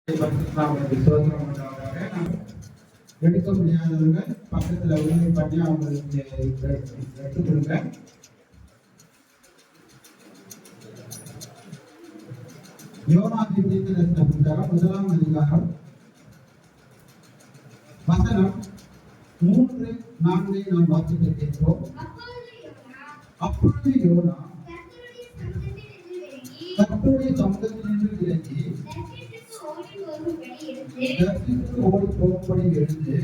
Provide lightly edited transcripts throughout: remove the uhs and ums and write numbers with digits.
எடுக்க முடியாதவங்க பக்கத்துல உதவி பண்ணி அவங்களுக்கு எடுத்து கொடுங்க. யோனாவின் தீர்க்கதரிசன புத்தகம் 1ஆம் அதிகாரம் வசனம் 3-4 நாம் வாசிக்க கேட்போம். அப்பொழுது யோனா கர்த்தருடைய சமூகத்தினின்று விலகி தர்சீசுக்கு ஓடி போகும்படி எழுந்து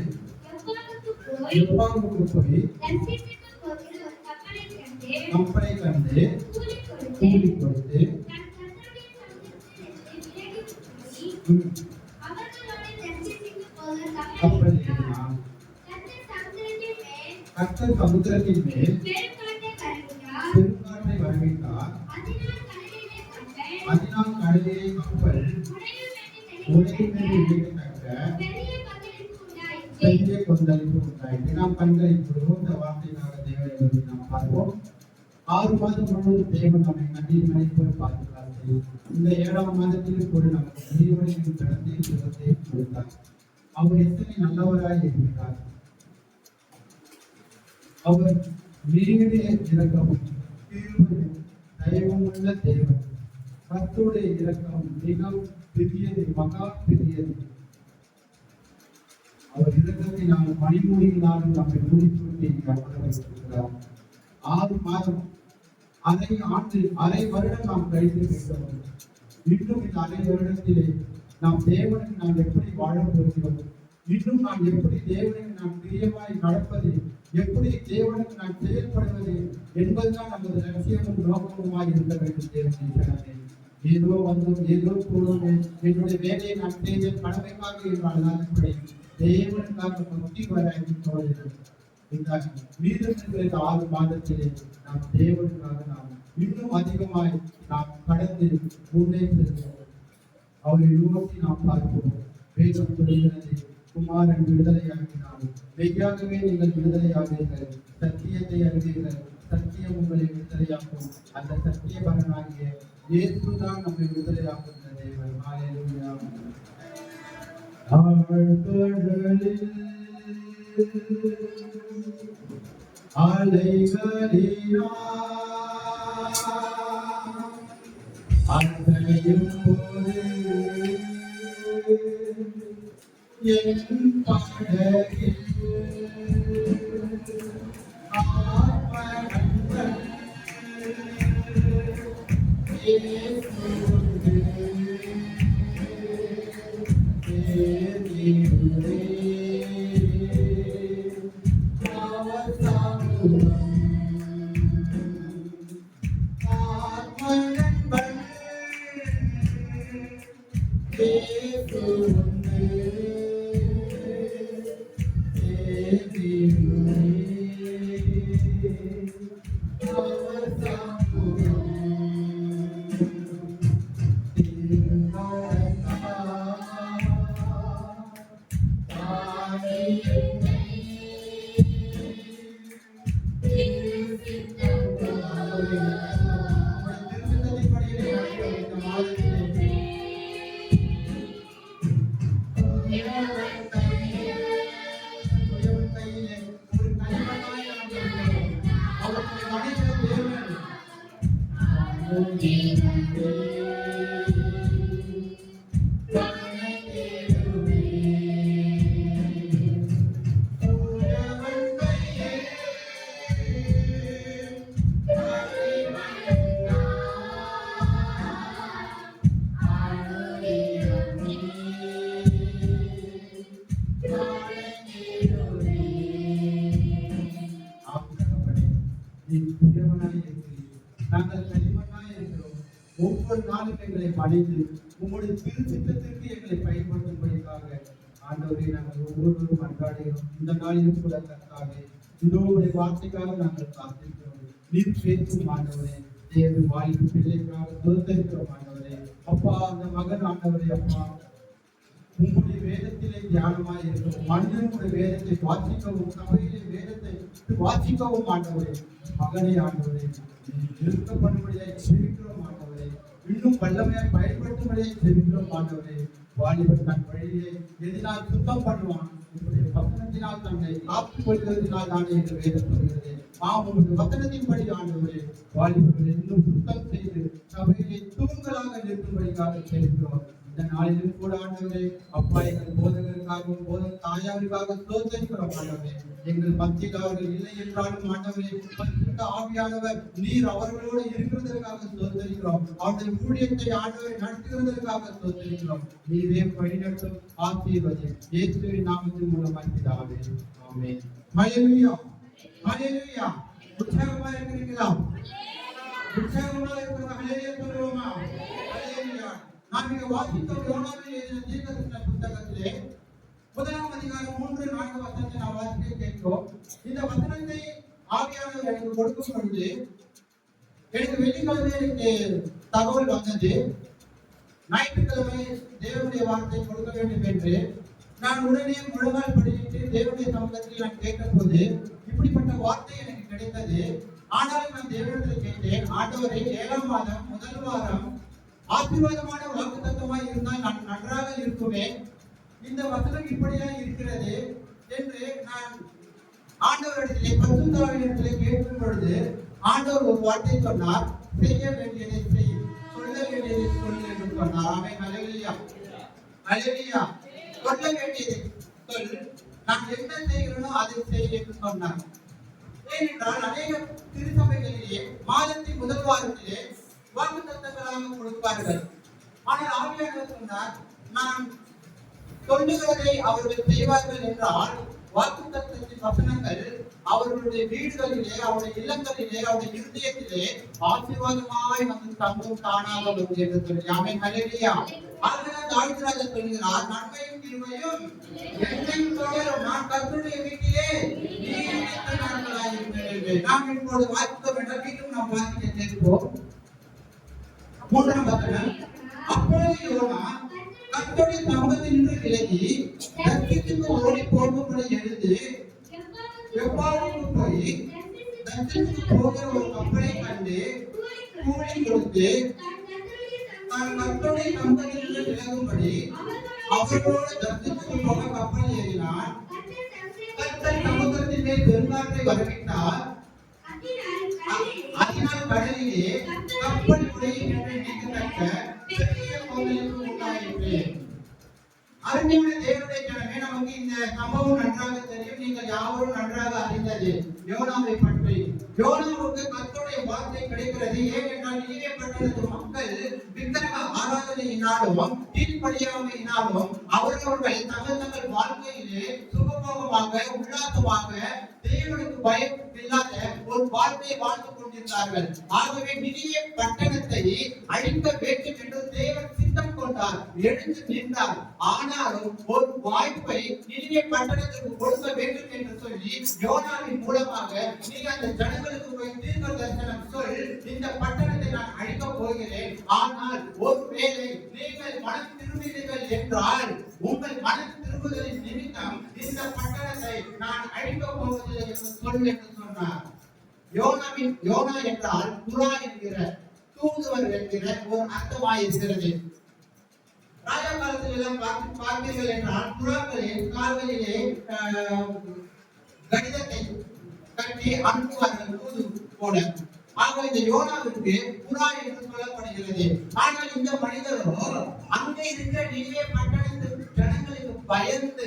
யோப்பாவுக்கு போய் கப்பலை கண்டு கூலி கொடுத்து கப்பல் ஏறினான். கர்த்தர் சமுத்திரத்தின் மேல் பெருங்காற்றை வரவிட்டார். அதனால் கடலிலே கப்பல் உடையும் என்று பெரிய கொந்தளிப்பு உண்டாயிற்று. நாம் கண்களை இந்த வார்த்தைக்காக தேவனை நாம் பார்ப்போம். 6 மாதம் முழுவதும் தேவன் நம்மை கண்ணீர் மணி போய் பாதுகாத்து இந்த 7ஆம் மாதத்தில் கூட நமக்கு ஜீவனையும் கடந்து சுகத்தை கொடுத்தார். அவர் எத்தனை நல்லவராய் இருக்கிறார். அவர் நீடிய இரக்கமும் கிருபையும் தயவும் உள்ள தேவன். கர்த்தருடைய இரக்கம் மிகவும் பெரியது, மகா பெரியது. அவர் இரக்கத்தினால் மணிமூடியினாலும் நம்மை மூடிக்கொண்டு வைத்திருக்கிறார். 6 மாதம் அரை வருடம் நாம் கழித்து விட்டோம். இன்னும் இந்த அரை வருடத்திலே நாம் தேவனுக்கு நாம் எப்படி வாழ போகிறோம், இன்னும் நாம் எப்படி தேவனுக்கு நாம் பிரியமாய் நடப்பது, எப்படி தேவனுக்கு நாம் செயல்படுவது என்பதுதான் நமது லட்சியமும் நோக்கமுமாய் இருக்க வேண்டும். தேவனை ஏதோ வந்தோம், ஏதோ போனோம், என்னுடைய வேலையை நான் செய்த கடமைக்காக என்றால் இப்படி தேவனுக்காக பக்தி வராது. இந்த மீதம் 6 மாதத்திலே நாம் தேவனுக்காக நாம் இன்னும் அதிகமாய் நாம் கடந்து முன்னே செல்வோம். அவரை நோக்கி நாம் பார்ப்போம். வேதம் சொல்கிறது, குமாரன் விடுதலையாக்கினார். மெய்யாகவே நீங்கள் விடுதலையாவீர்கள், சத்தியத்தை அறிவீர்கள், சத்தியம் உங்களை விடுதலையாக்கும். அந்த சத்தியபரனாகிய இயேசுதான் நம்மை விடுதலையாக்குகிற தேவன். ஹல்லேலூயா. ஆழ்கடலில் அலைகளினால் அலையும் போது என் படகில் நாங்கள் களிமண்ணாய் இருக்கிறோம். ஒவ்வொரு நாளும் எங்களை பணிந்து உங்களுடைய திருச்சித்தத்திற்கு எங்களை பயன்படுத்தும்படிக்காக ஆண்டவரை நாங்கள் ஒவ்வொருவரும் அன்றாடுகிறோம். இந்த நாளிலும் கூட கர்த்தாவே இதோ உடைய வார்த்தைக்காக நாங்கள் காத்திருக்கிறோம். நீர் பேசும் ஆண்டவரே, தேவ வாய்ப்பு பிள்ளைக்காக தோற்றிருக்கிறோம் ஆண்டவரே. அப்பா, அந்த மகன் ஆண்டவரே, அப்பா உங்களுடைய வேதத்திலே தியானமாய் இருக்கிறோம். மனிதனுடைய வேதத்தை வாசிக்கவும், சபையிலே வேதத்தை வாசிக்கவும் ஆண்டவரே, மகனே ஆண்டவரே நிறுத்தப்படும்படியாய் செபிக்கிறோம் ஆண்டவரே. இன்னும் வல்லமையாய் பயன்படுத்தும்படியாய் செபிக்கிறோம் ஆண்டவரே. வாலிபன் தன் வழியை எதினால் சுத்தம் பண்ணுவான், இப்படி வசனத்தினால் தன்னை காத்துக் கொள்கிறதினால் தானே என்று வேதம் சொல்கிறது. உமது வசனத்தின்படி ஆண்டவரே வாலிபர்கள் இன்னும் சுத்தம் செய்து சபையிலே தூண்களாக நிற்கும்படியாக செய்கிறோம். இந்த நாளிலும் கூட ஆண்டவரே அப்பா எங்கள் போதகருக்காகவும் போதக தாயாருக்காக ஸ்தோத்திரிக்கிறோம். ஆண்டவரே எங்கள் மத்தியில் அவர்கள் இல்லை என்றாலும் ஆண்டவரே பரிசுத்த ஆவியானவர் நீர் அவர்களோடு இருக்கிறதற்காக ஸ்தோத்திரிக்கிறோம். அவருடைய ஊழியத்தை ஆண்டவரை நடத்துகிறதற்காக ஸ்தோத்திரிக்கிறோம். நீரே வழிநடத்தும் ஆசீர்வதி இயேசுவின் நாமத்தின் மூலமாய் பிதாவே, ஆமென். ஹல்லேலூயா, ஹல்லேலூயா. உற்சாகமா இருக்கிறீங்களா? உற்சாகமா இருக்கிற ஹல்லேலூயா சொல்லுவோமா? ஹல்லேலூயா. நாம் இங்க வாசித்தோம் யோனாவில் எழுதின தீர்க்கதரிசன புத்தகத்திலே 1ஆம் அதிகாரம் 3-4 வசனத்தை நாம் வாசிக்க கேட்கிறோம். இந்த வசனத்தை ஆவியானவர் எனக்கு கொடுக்கும் பொழுது எனக்கு வெள்ளிக்கிழமை எனக்கு தகவல் வந்தது. ஞாயிற்றுக்கிழமை தேவனுடைய வார்த்தை கொடுக்க வேண்டும் என்று நான் உடனே முழங்கால் படியிட்டு தேவனுடைய சமூகத்தில் நான் கேட்ட போது இப்படிப்பட்ட வார்த்தை எனக்கு கிடைத்தது. ஆனாலும் நான் தேவனிடத்தில் கேட்டேன், ஆண்டவரை 7ஆம் மாதம் 1 வாரம் ஆசீர்வாதமான வாக்குத்தத்தமாய் இருந்தால் நான் நன்றாக இருக்குமே, இந்த வசனம் இப்படிதான் இருக்கிறது என்று நான் ஆண்டவரிடத்திலே பரிசுத்த ஆவியினிடத்திலே கேட்கும் பொழுது ஆண்டவர் ஒரு வார்த்தை சொன்னார், செய்ய வேண்டியதை செய், சொல்ல வேண்டியதை சொல் என்று சொன்னார். ஆமென். ஹல்லேலூயா, ஹல்லேலூயா. சொல்ல வேண்டியதை சொல், நான் என்ன செய்கிறேனோ அதை செய் என்று சொன்னார். ஏனென்றால் அநேக திருச்சபைகளிலே மாதத்தின் 1 வாரத்திலே வாக்குத்தத்தங்களாக கொடுப்பார்கள். ஆனால் ஆவியானவர் சொன்னார், நான் சொல்லுகிறதை அவர்கள் செய்வார்கள் என்றால் வாக்குத்தத்தத்தின் வசனங்கள் அவர்களுடைய வீடுகளிலே, அவருடைய இல்லங்களிலே, அவருடைய இருதயத்திலே ஆசீர்வாதமாய் வந்து தங்கும் தானாக வந்து என்று சொல்லி. ஆமென். ஹல்லேலூயா. அதனால் தாவீது ராஜா சொல்கிறார், நன்மையும் தீமையும் என்னையும் தொடரும், நான் கர்த்தருடைய வீட்டிலே நீடித்த நாட்களாய் இருப்பேன். நாம் இப்போது வாசித்தோம் என்றால் மீண்டும் நாம் வாசிக்க கேட்போம். 3ஆம் வசனம், அப்பொழுது யோனா கர்த்தருடைய சமூகத்தில் நின்று விலகி தர்சீசுக்கு ஓடி போகும்படி எழுந்து எப்பாவுக்கு போய் தர்சீசுக்கு போகிற ஒரு கப்பலை கண்டு கூலி கொடுத்து தான் கர்த்தருடைய சமூகத்தில் நின்று விலகும்படி அவர்களோடு தர்சீசுக்கு போக கப்பல் ஏறினான். கர்த்தர் சமூகத்தின் மேல் பெருங்காற்றை வரவிட்டார். அதனால் கடலிலே கப்பல் உடையும் என்று நினைக்கத்தக்க பெரிய கோவிலுக்கு உண்டாயிற்று. அருமையான தேவனுடைய ஜனமே, நமக்கு இந்த சம்பவம் நன்றாக தெரியும். நீங்கள் யாவரும் நன்றாக அறிந்தது யோனாவை பற்றி. யோனாவுக்கு கர்த்தருடைய வார்த்தை கிடைக்கிறது. ஏனென்றால் நினிவே பட்டணத்து மக்கள் விக்கிரக ஆராதனையினாலும் கீழ்ப்படியாமையினாலும் அவர்கள் தங்கள் வாழ்க்கையிலே சுகபோகமாக உல்லாசமாக தேவனுக்கு பயம் இல்லாத ஒரு வாழ்க்கையை வாழ்ந்து கொண்டிருந்தார்கள். ஆகவே நினிவே பட்டணத்தை அழிக்க வேண்டும் என்று தேவன் சித்தம் கொண்டார், எழுந்து நின்றார். ஆனாலும் ஒரு வாய்ப்பை நினிவே பட்டணத்துக்கு கொடுக்க வேண்டும் என்று சொல்லி யோனாவின் மூலமாக நீ அந்த ஜனங்களுக்கு போய் தீர்க்க தரிசனம் சொல், இந்த பட்டணத்தை நான் அழிக்கப் போகிறேன். ஆனால் ஒருவேளை நீங்கள் மனம் திரும்புகிறீர்கள் என்றால் உங்கள் மனம் திரும்புதலின் நிமித்தம் இந்த பட்டணத்தை நான் அழிக்கப் போவதில்லை என்று சொல் என்று சொன்னார். யோனா என்றால் புறா என்கிற தூதுவர் என்கிற ஒரு அர்த்தமாயிருக்கிறது. ராஜா காலத்தில் எல்லாம் பார்த்தீர்கள் என்றால் புறாக்களின் கால்களிலே கடிதத்தை கட்டி அனுப்புவார்கள் தூது போட. ஆக இந்த யோனாவிற்கு புறா என்று சொல்லப்படுகிறது. ஆனால் இந்த மனிதரோ அங்கே இருக்கிற நினிவே பட்டணத்து ஜனங்களுக்கு பயந்து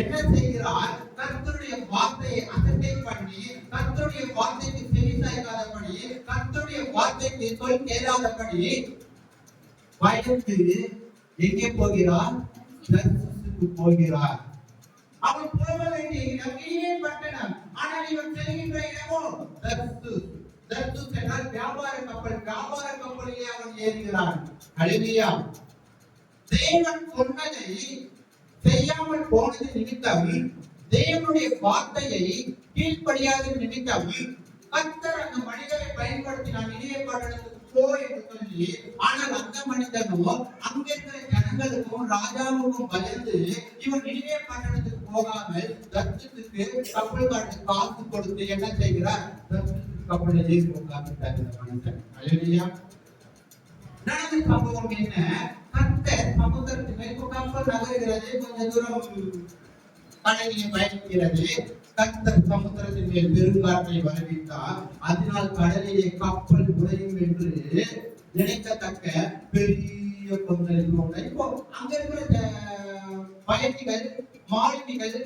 என்ன செய்கிறார், கர்த்தருடைய வார்த்தையை அசட்டை பண்ணி, கர்த்தருடைய வார்த்தைக்கு செவி சாய்க்காதபடி, கர்த்தருடைய வார்த்தைக்கு சொல் கேளாதபடி பயந்து எங்கே போகிறார், தர்சீசுக்கு போகிறார். அவன் போக வேண்டிய இடம் நினிவே பட்டணம். ஆனால் இவன் செல்கின்ற இடமோ தர்சீஸ். தர்சீஸ் என்றால் வியாபார கப்பல். வியாபார கப்பலிலே அவன் ஏறுகிறான். ஹல்லேலூயா. தேவன் சொன்னதை செய்யாமல் போனது நிமித்தம், தேவனுடைய வார்த்தையை கீழ்ப்படியாத நிமித்தம் கர்த்தர் அந்த மனிதரை பயன்படுத்தினார் நினிவே பட்டணத்துக்கு போ என்று சொல்லி. ஆனால் அந்த மனிதனோ அங்கிருக்கிற ஜனங்களுக்கும் ராஜாவுக்கும் பயந்து இவன் நினிவே பட்டணத்துக்கு போகாமல் தர்சீசுக்கு கப்பல் காட்டு காசு கொடுத்து என்ன செய்கிறார், தர்சீசுக்கு கப்பலில் ஏறி உட்கார்ந்துட்டார் இந்த மனிதன். ஹல்லேலூயா. நடந்த சம்பவம் என்ன, கர்த்தர் சமுத்திரத்தின் மேல் கப்பல் நகர்கிறது, கொஞ்ச தூரம் கடலிலே பயணிக்கிறது. கர்த்தர் சமுத்திரத்தின் மேல் பெருங்காற்றை வரவிட்டார். அதனால் கடலிலே கப்பல் உடையும் என்று நினைக்கத்தக்க பெரிய கொந்தளிப்பு உண்டு. இப்போ அங்க இருக்கிற பயணிகள், மாலுமிகள்,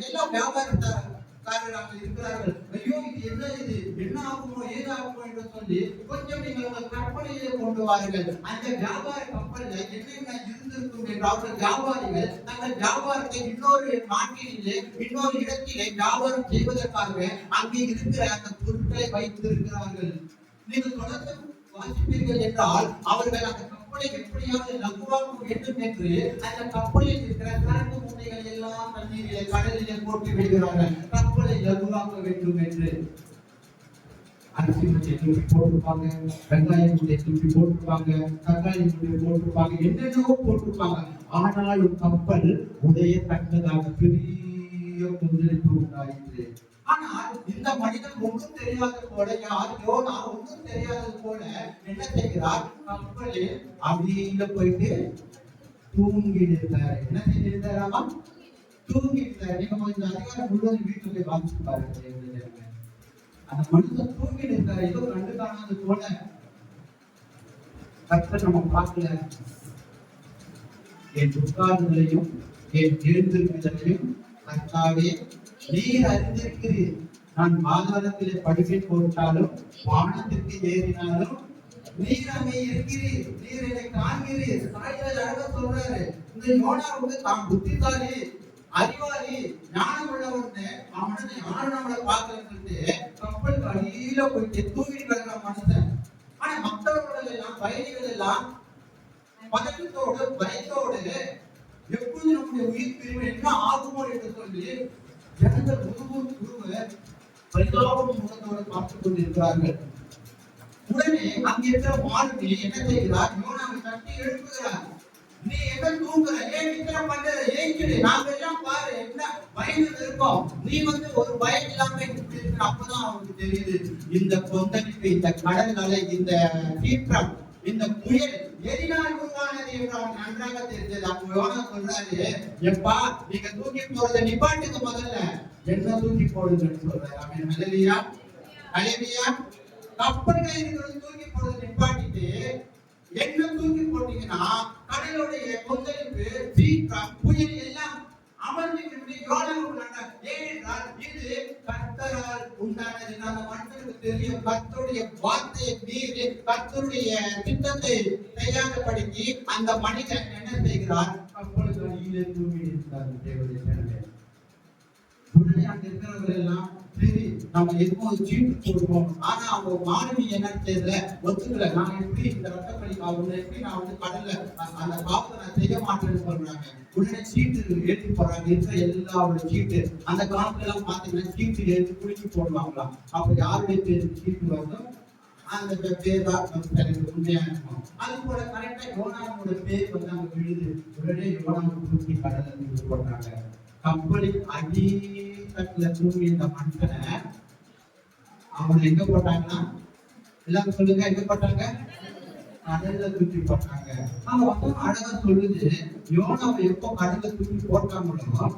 எல்லாம் வியாபாரக்காரராக இருக்கிறார்கள். ஐயோ இது என்ன ஆகுமோ ஏதாகுமோ என்று சொல்லி கொஞ்சம் நீங்கள் உங்கள் கற்பனையிலே கொண்டு வாருங்கள். அந்த வியாபார கப்பல்ல என்னென்ன இருந்திருக்கும் என்று அவர்கள் வியாபாரிகள் தங்கள் வியாபாரத்தை இன்னொரு நாட்டிலே இன்னொரு இடத்திலே வியாபாரம் செய்வதற்காக அங்கே இருக்கிற அந்த பொருட்களை வைத்திருக்கிறார்கள். நீங்கள் தொடர்ந்து வாசிப்பீர்கள் என்றால் அவர்கள் அந்த கப்பலை எப்படியாவது லகுவாக்க வேண்டும் என்று அந்த கப்பலில் இருக்கிற சரக்கு மூட்டைகள் எல்லாம் தண்ணீரிலே கடலிலே போட்டு விடுகிறார்கள், கப்பலை லகுவாக்க வேண்டும் என்று. அரிசி மூட்டையை தூக்கி போட்டிருப்பாங்க, வெங்காயம் மூட்டையை தூக்கி போட்டிருப்பாங்க, தக்காளி மூட்டையை போட்டிருப்பாங்க, என்னென்னவோ போட்டிருப்பாங்க. ஆனாலும் கப்பல் உடையத்தக்கதாக பெரிய கொந்தளிப்பு உண்டாயிற்று. ஆனால் இந்த மனிதன் ஒன்றும் தெரியாத போல, யோனா ஒன்றும் தெரியாதது போல என்ன செய்கிறார்? கப்பலில் அப்படியே போயிட்டு தூங்கிட்டு இருந்தார். என்ன செஞ்சிருந்தாராமா? தூங்கிட்டு இருந்தார். நீங்க கொஞ்சம் அதிகாரம் முழுவதும் வீட்டுல போய் வாசிச்சு பாருங்க. அந்த மனிதன் தூங்கிட்டு இருந்தார், ஏதோ கண்டு காணாதது போல. கர்த்தர் நம்ம பார்க்கல. என் உட்கார்ந்ததையும் என் எழுந்திருப்பதையும் கர்த்தாவே நீர் அறிந்திருக்கிறீர். நான் பாதாளத்திலே படுக்கை போட்டாலும் வானத்திற்கு ஏறினாலும் நீர் அங்கே இருக்கிறீர், நீர் என்னை காண்கிறீர். அழகா சொல்றாரு. இந்த யோனா தான் புத்திசாலி, அறிவாளி, ஞானம் உள்ளவன்னு அவனை யாரும் நம்மளை பார்க்கறது கப்பலுக்கு அடியில போயிட்டு தூங்கிட்டு கிடக்கிற மனுஷன். ஆனா மற்றவர்கள் எல்லாம், பயணிகள் எல்லாம் பதட்டத்தோடு பயத்தோடு எப்போது நம்முடைய உயிர் பிரிவு என்ன ஆகுமோ என்று சொல்லி ஜனங்கள் பரிதாபம் முகத்தோடு பார்த்துக் கொண்டிருக்கிறார்கள். உடனே அங்கே இருக்கிற மாலுமி என்ன செய்கிறார்? யோனாவை தட்டி எழுப்புகிறார். நீ என்ன தூங்குற? ஏன் நித்திர பண்ற? ஏங்கிடு, நாங்க எல்லாம் பாரு என்ன பயந்து இருக்கோம், நீ ஒரு பயம் இல்லாம இருக்கிற. அப்பதான் அவனுக்கு தெரியுது இந்த கொந்தளிப்பு, இந்த கடல் அலை, இந்த சீற்றம், இந்த புயல் எதினால் உருவானது என்று அவன் நன்றாக தெரிஞ்சது. அப்ப யோனா சொல்றாரு, எப்பா நீங்க தூக்கி போறதை நிப்பாட்டுக்கு முதல்ல என்ன தூக்கி போடுங்கன்னு சொல்றாரு. அவன் ஹல்லேலூயா, ஹல்லேலூயா. கப்பல்ல இருக்கிறது தூக்கி போடுறதை நிப்பாட்டிட்டு என்ன தூக்கி போட்டீங்கன்னா கடலுடைய கொந்தளிப்பு, சீற்றம், புயல் எல்லாம் அமர்ந்திருக்கிறது. யோனாவுக்கு ஏனென்றால் இது கர்த்தரால் உண்டானது. அந்த மனுஷனுக்கு தெரியும் கர்த்தருடைய வார்த்தையை மீறி கர்த்தருடைய திட்டத்தை செய்யாதபடிக்கு அந்த மனிதன் என்ன செய்கிறார்? கப்பலுக்கு அடியிலே தூங்கி இருக்கிறார். தேவனுடைய ஜனமே, உடனே அங்க இருக்கிறவர்கள் எல்லாம் சரி நம்ம எதுவும் சீட்டு போடுவோம். ஆனா அவங்க மாணவி என்ன செய்யல, ஒத்துக்கல. நான் எப்படி இந்த ரத்தப்படி எப்படி நான் கடல்ல அந்த பாவத்தை நான் செய்ய மாட்டேன்னு சொல்றாங்க. உடனே சீட்டு எழுதி போடுறாங்க. இருக்கிற எல்லாரோட சீட்டு அந்த காலத்துல எல்லாம் பாத்தீங்கன்னா சீட்டு எழுதி குளிச்சு போடுவாங்களாம். அப்ப யாருடைய பேருக்கு சீட்டு வரணும் அந்த பேர் தான் உண்மையா இருக்கும். அது போல கரெக்டா யோனாவோட பேர் அங்க விழுது. உடனே யோனாவுக்கு தூக்கி கடல்ல தூக்கி போடுறாங்க. கப்பலின் அடித்தட்டுல தூங்கி இந்த மனுஷனை அவனை எங்க போட்டாங்கன்னா, எல்லாரும் சொல்லுங்க, எங்க போட்டாங்க? கடல்ல தூக்கி போட்டாங்க. அவன் அழகா சொல்லுது, யோனாவை எப்போ கடல்ல தூக்கி போட்டாங்களோ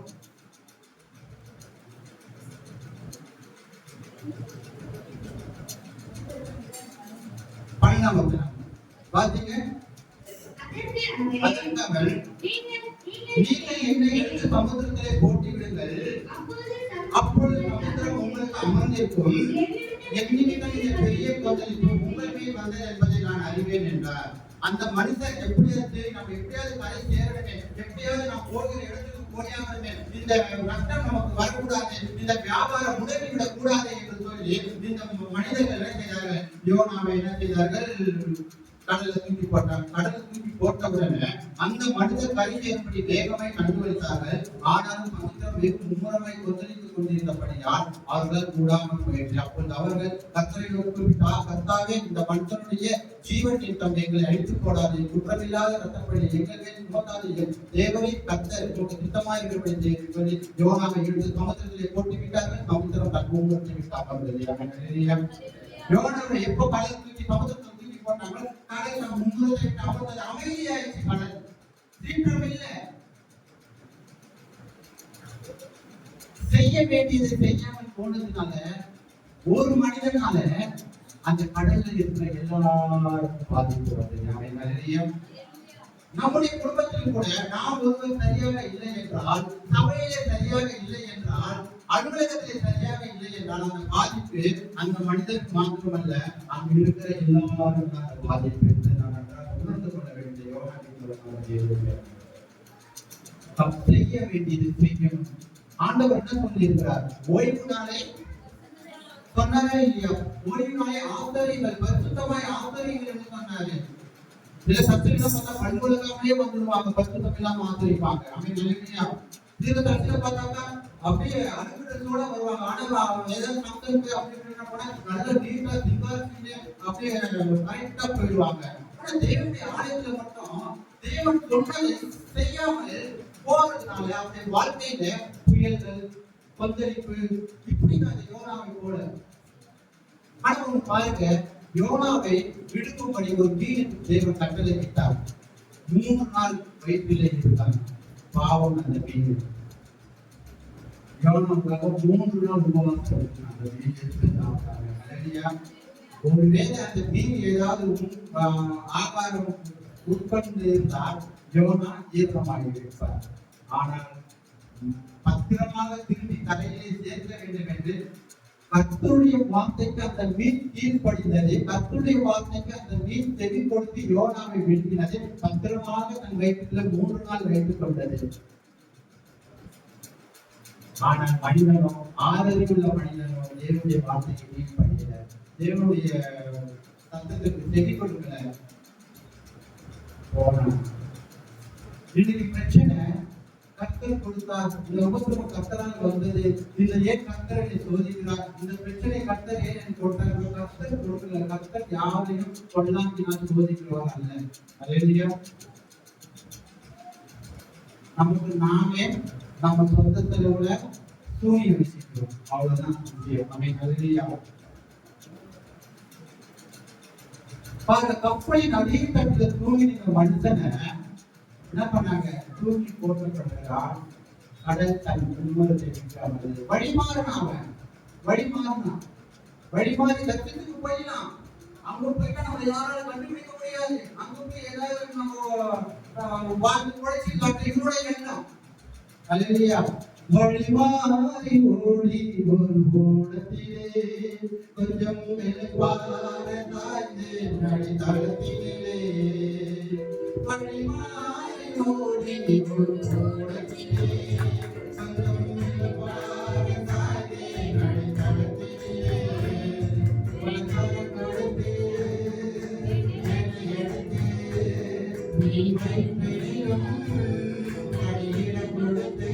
பண்ண பாத்தீங்க. நீங்கள் என்னை எடுத்து சமுத்திரத்திலே போட்டு விடுங்கள், அப்பொழுது சமுத்திரம் உங்களுக்கு அமர்ந்திருக்கும், என்னிடம் இந்த பெரிய கொந்தளிப்பு உங்கள் மேல் வந்தது என்பதை நான் அறிவேன் என்றார். அந்த மனுஷன் எப்படியாவது நம்ம எப்படியாவது கரை சேரணுமே, எப்படியாவது நாம் போகிற இடத்துக்கு போயாமே, இந்த நஷ்டம் நமக்கு வரக்கூடாது, இந்த வியாபாரம் முடங்கிவிடக் கூடாது என்று சொல்லி இந்த மனிதர்கள் என்ன செய்தார்கள்? யோனாவை என்ன செய்தார்கள்? கடல்ல தூக்கி போட்டாங்க. கடல்ல தூக்கி போட்டவுடனே அந்த மனிதர் கரையேறும்படி வேகமாய் கண்டுபிடித்தார்கள். ஆனாலும் சமுத்திரம் வெகு மும்முரமாய் கொந்தளித்துக் கொண்டிருந்தபடியால் அவர்கள் கூடாமல் போயிற்று. அப்பொழுது அவர்கள் கர்த்தரை நோக்கிவிட்டார், கர்த்தாவே இந்த மனிதனுடைய ஜீவன் நிமித்தம் எங்களை அழித்து போடாது, குற்றமில்லாத ரத்தப்படி எங்கள் மேல் சுமத்தாதீர்கள், தேவனை கர்த்தர் உங்களுக்கு திட்டமாயிருக்கிறபடி சொல்லி யோனாவை எடுத்து சமுத்திரத்திலே போட்டு விட்டார்கள். சமுத்திரம் தன் மும்முரத்தை விட்டார்கள். யோனாவை எப்போ கடல் தூக்கி சமுத்திரத்தை போட்டாங்க. கடல் 350 அமைதியாயிடுச்சு. கடல் சீற்றம் இல்லை. செய்ய வேண்டியதை செய்யாமல் போனதுனால ஒரு மனிதனால அந்த கடல்ல இருக்கிற எல்லாருக்கும் பாதிப்பு வருது. நம்முடைய குடும்பத்தில் கூட நாம் ஒருவர் சரியாக இல்லை என்றால், சபையிலே சரியாக இல்லை என்றால், அலுவலகத்திலே சரியாக இல்லை என்றால், அந்த பாதிப்பு அந்த மனிதனுக்கு மாத்திரமல்ல, அங்கு இருக்கிற எல்லாரும் அந்த பாதிப்பு என்று நாம் உணர்ந்து கொள்ள வேண்டிய செய்ய வேண்டியது செய்யணும். ஆண்டவர் என்ன சொல்லி இருக்கிறார்? ஓய்வு நாளை சொன்னாரே இல்லையா? ஓய்வு நாளை ஆசிரியர்கள் பரிசுத்தமாய் ஆசிரியர்கள் என்று சொன்னாரு. சில சத்துரிகளை பார்த்தா பண்புலகாமலே வந்துடுவாங்க, பரிசுத்தம் இல்லாம ஆசிரிப்பாங்க. அவன் நிலைமையா சில சத்துரிகளை பார்த்தாக்கா அப்படியே அனுப்பிடத்தோட வருவாங்க. ஆனா ஏதாவது மக்களுக்கு அப்படி கூட நல்ல நீட்டா திங்காசின்னு அப்படியே கரெக்டா போயிடுவாங்க. ஆனா தேவனுடைய ஆலயத்துல மட்டும் தேவன் சொன்னதை செய்யாமல் போறதுனால அவருடைய வாழ்க்கையில புயல்கள், கொந்தளிப்பு, இப்படி அந்த யோனாவை போல. ஆனா ஒண்ணு பாருங்க, யோனாவை விடுக்கும்படி ஒரு மீன் தேவன் கட்டளை விட்டார். 3 நாள் வயிற்றிலே இருந்தார். பாவம் அந்த மீன். யோனாவுக்காக 3 நாள் உபவாசம் இருந்தாங்க. ஒருவேளை அந்த மீன் ஏதாவது ஆகாரம் உட்கொண்டு இருந்தால் யோனா ஜீரணமாக இருப்பார். ஆனால் பத்திரமாக திரும்பி கரையிலே சேர்க்க வேண்டும் என்று கர்த்தருடைய வார்த்தைக்கு அந்த மீன் கீழ்ப்படிந்தது. கர்த்தருடைய வார்த்தைக்கு அந்த மீன் செவி கொடுத்து யோனாவை விழுங்கினது. பத்திரமாக தன் வயிற்றுல 3 நாள் வைத்துக் கொண்டது. ஆனால் மனிதனோ, ஆதரவுள்ள மனிதனோ தேவனுடைய வார்த்தைக்கு கீழ்ப்படியல, தேவனுடைய சத்தத்துக்கு செவி கொடுக்கல. இன்னைக்கு பிரச்சனை கர்த்தர் கொடுத்தார், இந்த உபத்திரவம் கர்த்தரால் வந்தது, இந்த ஏன் கர்த்தர் என்னை சோதிக்கிறார், இந்த பிரச்சனை கர்த்தர் ஏன் எனக்கு கொடுத்தார்? கர்த்தர் கொடுக்கல. கர்த்தர் யாரையும் கொள்ளாக்கினால் சோதிக்கிறவர் அல்ல. அல்லேலூயா. நமக்கு நாமே நம்ம சொந்த செலவுல சூரிய வசிக்கிறோம், அவ்வளவுதான் முக்கியம். அல்லேலூயா. பாருங்க, கப்பலின் அடித்தட்டுல தூங்கி நீங்க மனுஷனை என்ன பண்ணாங்க? தூக்கி போட்டப்பட்டால் கடல் தன் உண்மத்தை விட்டாமல் வழிமாறினான். வழிமாறி லட்சத்துக்கு போயிடலாம். அங்க போயிட்டா நம்ம யாராலும் கண்டுபிடிக்க முடியாது. அங்க போய் ஏதாவது நம்ம வாழ்ந்து குழைச்சி லட்சங்களோட எண்ணம். அல்லேலூயா. வழிமாறி ஓடி ஒரு ஓடத்திலே கொஞ்சம் மெல்வார தாய்ந்து நடித்தளத்திலே வழிமாறி ஓடி ஒரு ஓடத்திலே கொஞ்சம் மெல்வார தாய்ந்து நடித்தளத்திலே வளர்ச்சி கொடுத்து எடுத்து நீரை பெரியும் அடியிடம் கொடுத்து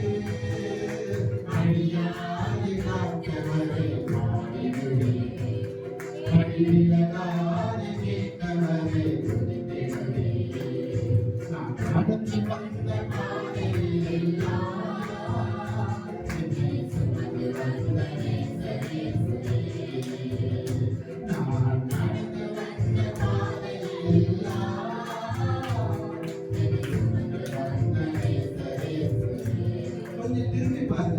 திரும்பி பாருங்க.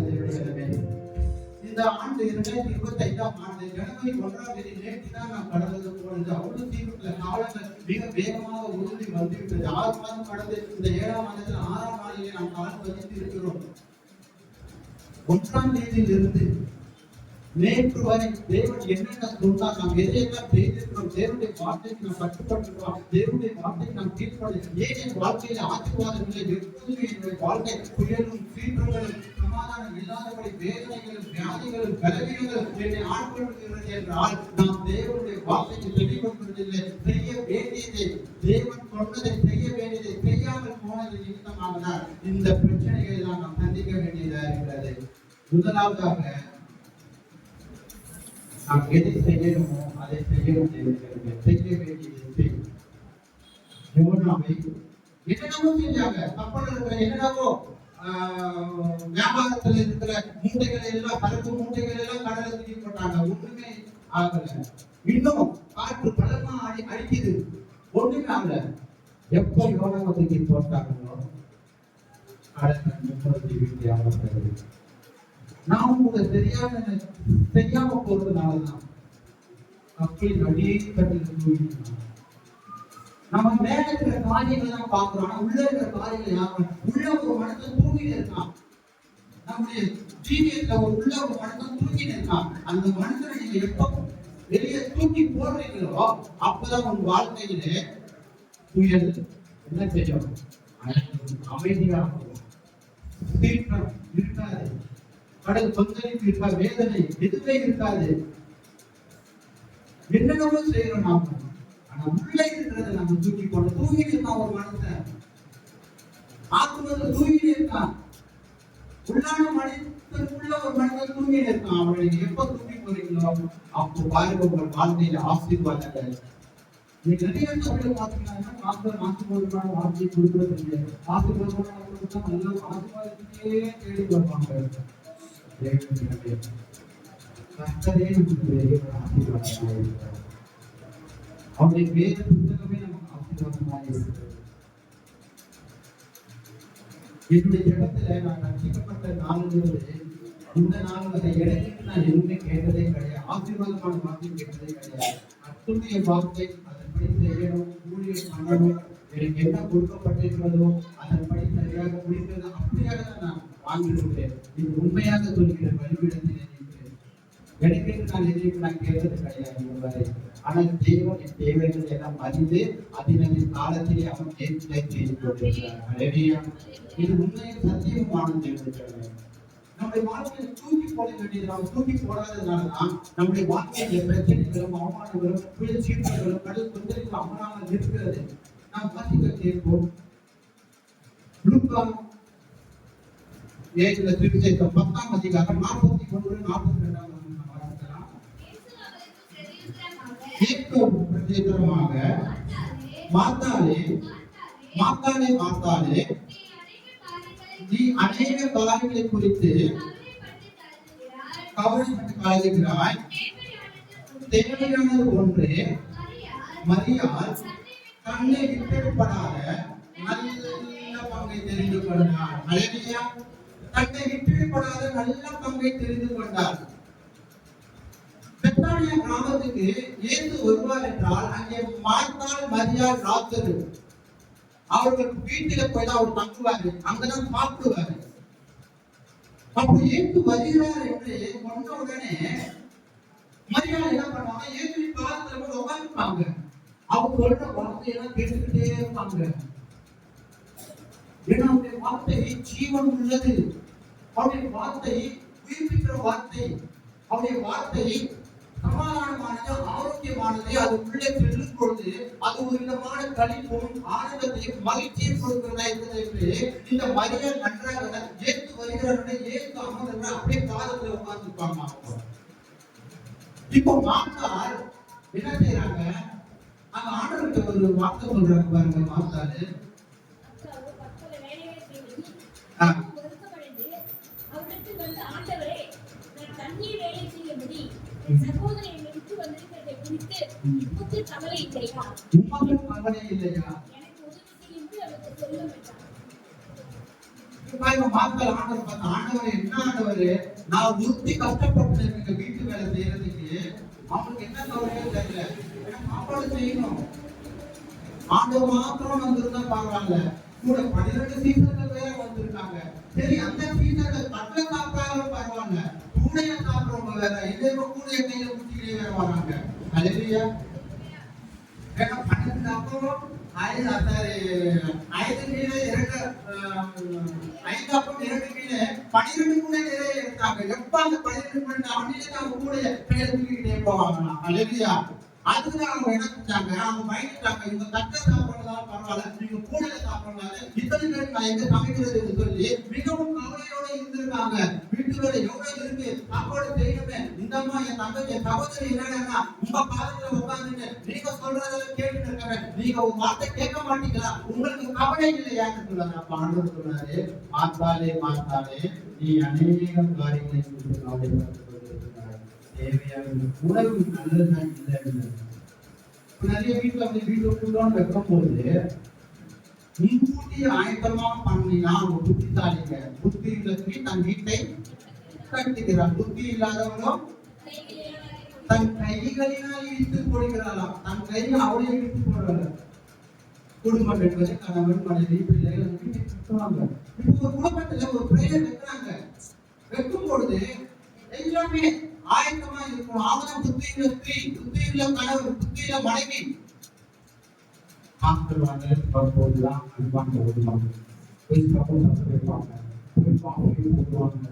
இந்த ஆண்டு 2025ஆம் ஆண்டு ஜனவரி 1ஆம் தேதி நேற்று தான் நாம் கடந்தது போனது. அவ்வளவு சீக்கிரத்தில் காலங்கள் மிக வேகமாக உறுதி வந்துவிட்டது. 6 மாதம் கடந்து இந்த 7ஆம் மாதத்தில் 6ஆம் நாளிலே நாம் கால் பதித்து இருக்கிறோம். 1ஆம் தேதியிலிருந்து நேற்று வரை தேவன் என்னென்ன சொன்னார், நாம் எதையெல்லாம் செய்திருக்கிறோம், தேவனுடைய வார்த்தைக்கு நாம் கட்டுப்பட்டிருக்கிறோம், தேவனுடைய வார்த்தைக்கு நாம் கீழ்ப்படிக்கிறோம். ஏன் என் வாழ்க்கையில ஆசீர்வாதம் இல்லை? எப்போதுமே என்னுடைய வாழ்க்கை புயலும் சீற்றங்களும் சமாதானம் இல்லாதபடி வேதனைகளும் வியாதிகளும் பலவீனங்களும் என்னை ஆட்கொள்கிறது என்றால் நாம் தேவனுடைய வார்த்தைக்கு செவி கொடுப்பதில்லை. செய்ய வேண்டியதை, தேவன் சொன்னதை செய்ய வேண்டியதை செய்யாமல் போனது நிமித்தமாக இந்த பிரச்சனைகளை நாம் சந்திக்க வேண்டியதாக இருக்கிறது. முதலாவதாக நாம் எதை செய்யணுமோ அதை செய்ய வேண்டியிருக்கிறது. செய்ய வேண்டியது யோனாவை என்னென்னவோ செஞ்சாங்க. கப்பல் இருக்கிற என்னென்னவோ வியாபாரத்தில் இருக்கிற மூட்டைகளை எல்லாம், பருப்பு மூட்டைகள் எல்லாம் கடலை தூக்கி போட்டாங்க. ஒண்ணுமே ஆகல. இன்னும் காற்று பலமா அடிக்குது, ஒண்ணுமே ஆகல. எப்ப யோனாவை தூக்கி போட்டாங்களோ நாம் கூட தெரியாம போறதுனாலதான் கப்பலின் அடிக்கட்டில் நம்ம மேல இருக்கிற காரியங்களை தான் பாக்குறோம். ஆனா உள்ள இருக்கிற காரியங்கள் யாரும் உள்ள ஒரு மனுஷன் தூங்கிட்டு இருக்கான். நம்முடைய ஜீவியத்துல உள்ள ஒரு மனுஷன் தூங்கிட்டு இருக்கான். அந்த மனுஷனை நீங்க எப்ப வெளியே தூக்கி போடுறீங்களோ அப்பதான் உங்க வாழ்க்கையிலே புயல் என்ன செய்யும், அமைதியா தீர்க்கம் இருக்காது, கடல் கொந்தளிப்பு இருக்காது, வேதனை எதுவுமே இருக்காது. என்னென்னவோ செய்யறோம் நாம, ஆனா உள்ள இருக்கிறத நம்ம தூக்கி போட தூங்கிட்டு இருக்கான். ஒரு மனுஷன் ஆத்மத்துல தூங்கிட்டு இருக்கான். உள்ளான மனிதனுக்குள்ள ஒரு மனிதன் தூங்கிட்டு இருக்கான். அவனை எப்ப தூக்கி போறீங்களோ அப்போ பாருங்க உங்கள் வாழ்க்கையில ஆசீர்வாதங்கள். நீங்க நிறைய இடத்துல பாத்தீங்கன்னா ஆசீர்வாதமான வாழ்க்கையை கொடுக்கறது இல்லை. ஆசீர்வாதமான நல்ல ஆசீர்வாதத்தையே தேடி வருவாங்க. கர்த்தரே நமக்கு பெரிய ஆசீர்வாதமாக இருக்கிறார். அவருடைய வேத புத்தகமே நமக்கு ஆசீர்வாதமாக இருக்கிறது. என்னுடைய இடத்துல நான் ரட்சிக்கப்பட்ட நாளிலிருந்து இந்த நாள் வரை இடையிட்டு நான் எதுவுமே கேட்டதே கிடையாது. ஆசீர்வாதமான வார்த்தை கேட்டதே கிடையாது. கர்த்தருடைய வார்த்தை அதன்படி செய்யணும், ஊழியம் பண்ணணும், எனக்கு என்ன கொடுக்கப்பட்டிருக்கிறதோ அதன்படி சரியாக முடிக்கிறது அப்படியாக தான் நான் வாங்கியிருக்கிறேன். இது உண்மையாக சொல்கிறேன். பலிபீடத்தில் எனக்கு நான் எதையும் நான் கேட்டது கிடையாது வரை. ஆனால் தேவன் என் தேவைகளை எல்லாம் அறிந்து அதன் காலத்திலே அவன் கேட்கலை செய்து கொண்டிருக்கிறார். இது உண்மையில் சத்தியமான தேவன். நம்முடைய வாழ்க்கையை தூக்கி போட வேண்டியது நாம் தூக்கி போடாததுனாலதான் நம்முடைய வாழ்க்கையில பிரச்சனைகளும் அவமானங்களும் புயல் சீட்டுகளும் கடல் கொந்தளிப்பு அமராமல் இருக்கிறது. நாம் வாசிக்க கேட்போம். ஏழுல திருச்சேத்தம் 10ஆம் அதிகாரம் 41, 42 பிரதித்திரமாக மாத்தாலே நீ அநேக காரியங்களை குறித்து கவலைப்பட்டு கலங்குகிறாய். தேவையானது ஒன்று, மரியாள் தன்னை விட்டுவிடப்படாத நல்ல பங்கை தெரிந்து கொண்டார். அல்லேலூயா. தன்னை விட்டுவிடப்படாத நல்ல பங்கை தெரிந்து கொண்டார். பெத்தானியா கிராமத்துக்கு இயேசு வருவார் என்றால் அங்கே மார்த்தாள், மரியாள், லாசரு அவர்கள் வீட்டில போய் தான் அவர் தங்குவாரு, அங்கதான் சாப்பிடுவாரு. அப்ப இயேசு வருகிறார் என்று சொன்ன உடனே மரியாள் என்ன பண்ணுவாங்க, இயேசுவின் பாதத்துல போய் உட்கார்ந்துப்பாங்க. அவங்க சொல்ற வார்த்தையெல்லாம் கேட்டுக்கிட்டே இருப்பாங்க. ஏன்னா அவருடைய வார்த்தை ஜீவன் உள்ளது, அவருடைய வார்த்தை உயிர்ப்பிக்கிற வார்த்தை, அவருடைய வார்த்தை சமாதானமானது, ஆரோக்கியமானது. அது உள்ளே செல்லும் பொழுது அது ஒரு விதமான களிப்பும் ஆனந்தத்தையும் மகிழ்ச்சியும் கொடுக்கிறதா இருக்கிறது என்று இந்த மரியாள் நன்றாக ஏற்று வருகிறார்கள். ஏற்று அமர்ந்து அப்படியே பாதத்துல உட்கார்ந்துருப்பாங்க. இப்போ மாத்தாள் என்ன செய்யறாங்க, அங்க ஆண்டவர்கிட்ட ஒரு வார்த்தை சொல்றாங்க பாருங்க. மாத்தாள் கவலை இல்லையா? ஆண்டவர் என்ன ஆண்டவர், நான் உறுத்தி கஷ்டப்பட்டு வீட்டு வேலை செய்யறதுக்கு அவனுக்கு என்ன கவலையோ தெரியல. சாப்பாடு செய்யணும். ஆண்டவர் மாத்திரம் வந்திருந்தா பரவாயில்ல, கூட 12 சீசன்கள் வேற வந்திருக்காங்க. சரி, அந்த சீசன்கள் கட்ட சாப்பிட்டாலும் பரவாயில்ல, கூடைய சாப்பிடுறவங்க வேற, எதிர்ப்பு கூடைய கையில குடிச்சிக்கிட்டே வேற வராங்க. அல்லேலூயா. ஏன்னா 12 அப்பம் 5 மீன் 5 அப்பம் 2 மீன் 12 கூட நிறைய எடுத்தாங்க. எப்ப அந்த 12 மீன் அவனிலே அவங்க கூட கையில தூக்கிக்கிட்டே போவாங்க. அல்லேலூயா. அதுக்கு அவங்க என்ன செஞ்சாங்க, அவங்க பயந்துட்டாங்க, இவங்க தட்ட சாப்பிடறதாலும் பரவாயில்ல, நீங்க கூடையில சாப்பிடறாங்க, இத்தனை பேருக்கு நான் எங்க சமைக்கிறது என்று சொல்லி மிகவும் கவலையோட இருந்திருக்காங்க. வீட்டு வேலை எவ்வளவு இருக்கு, சாப்பாடு செய்யணுமே. இந்த அம்மா என் தங்கச்சி என் சகோதரி என்னன்னா உங்க பாதத்துல உட்கார்ந்துட்டு நீங்க சொல்றதெல்லாம் கேட்டுட்டு இருக்காங்க, நீங்க ஒரு வார்த்தை கேட்க மாட்டீங்களா, உங்களுக்கு கவலை இல்லையான்னு சொல்லுவாங்க. அப்ப ஆண்டவர் சொன்னாரு, மாத்தாளே நீ அநேக காரியங்களை கவலைப்பட்டு தேவையான உணவு நல்லதுதான் இல்லை. நிறைய வீட்டுல வந்து வீட்டுக்குள்ளோன்னு வைக்கும் போது முன்கூட்டி ஆயத்தமா பண்ணினா அவங்க புத்திசாலிங்க. புத்தி உள்ளவங்க தன் வீட்டை கட்டுகிறார், புத்தி இல்லாதவங்களும் தன் கைகளினால் இழுத்து போடுகிறாளாம். தன் கையை அவளே இழுத்து போடுறாங்க. குடும்பம் என்பது கணவன் மனைவி பிள்ளைகள் கட்டுவாங்க. இப்போ ஒரு குடும்பத்துல ஒரு பிரேயர் வைக்கிறாங்க. வைக்கும் பொழுது எல்லாமே ஆயத்தமா இருக்கும். அவதான் புத்தியுள்ள ஸ்திரீ, புத்தியுள்ள கணவன், புத்தியுள்ள மனைவி. ஆட்கள் வந்து வரும்போதுதான் அன்பான ஓடுவாங்க. போய் சப்போர்ட் வைப்பாங்க, போய் காஃபி போடுவாங்க.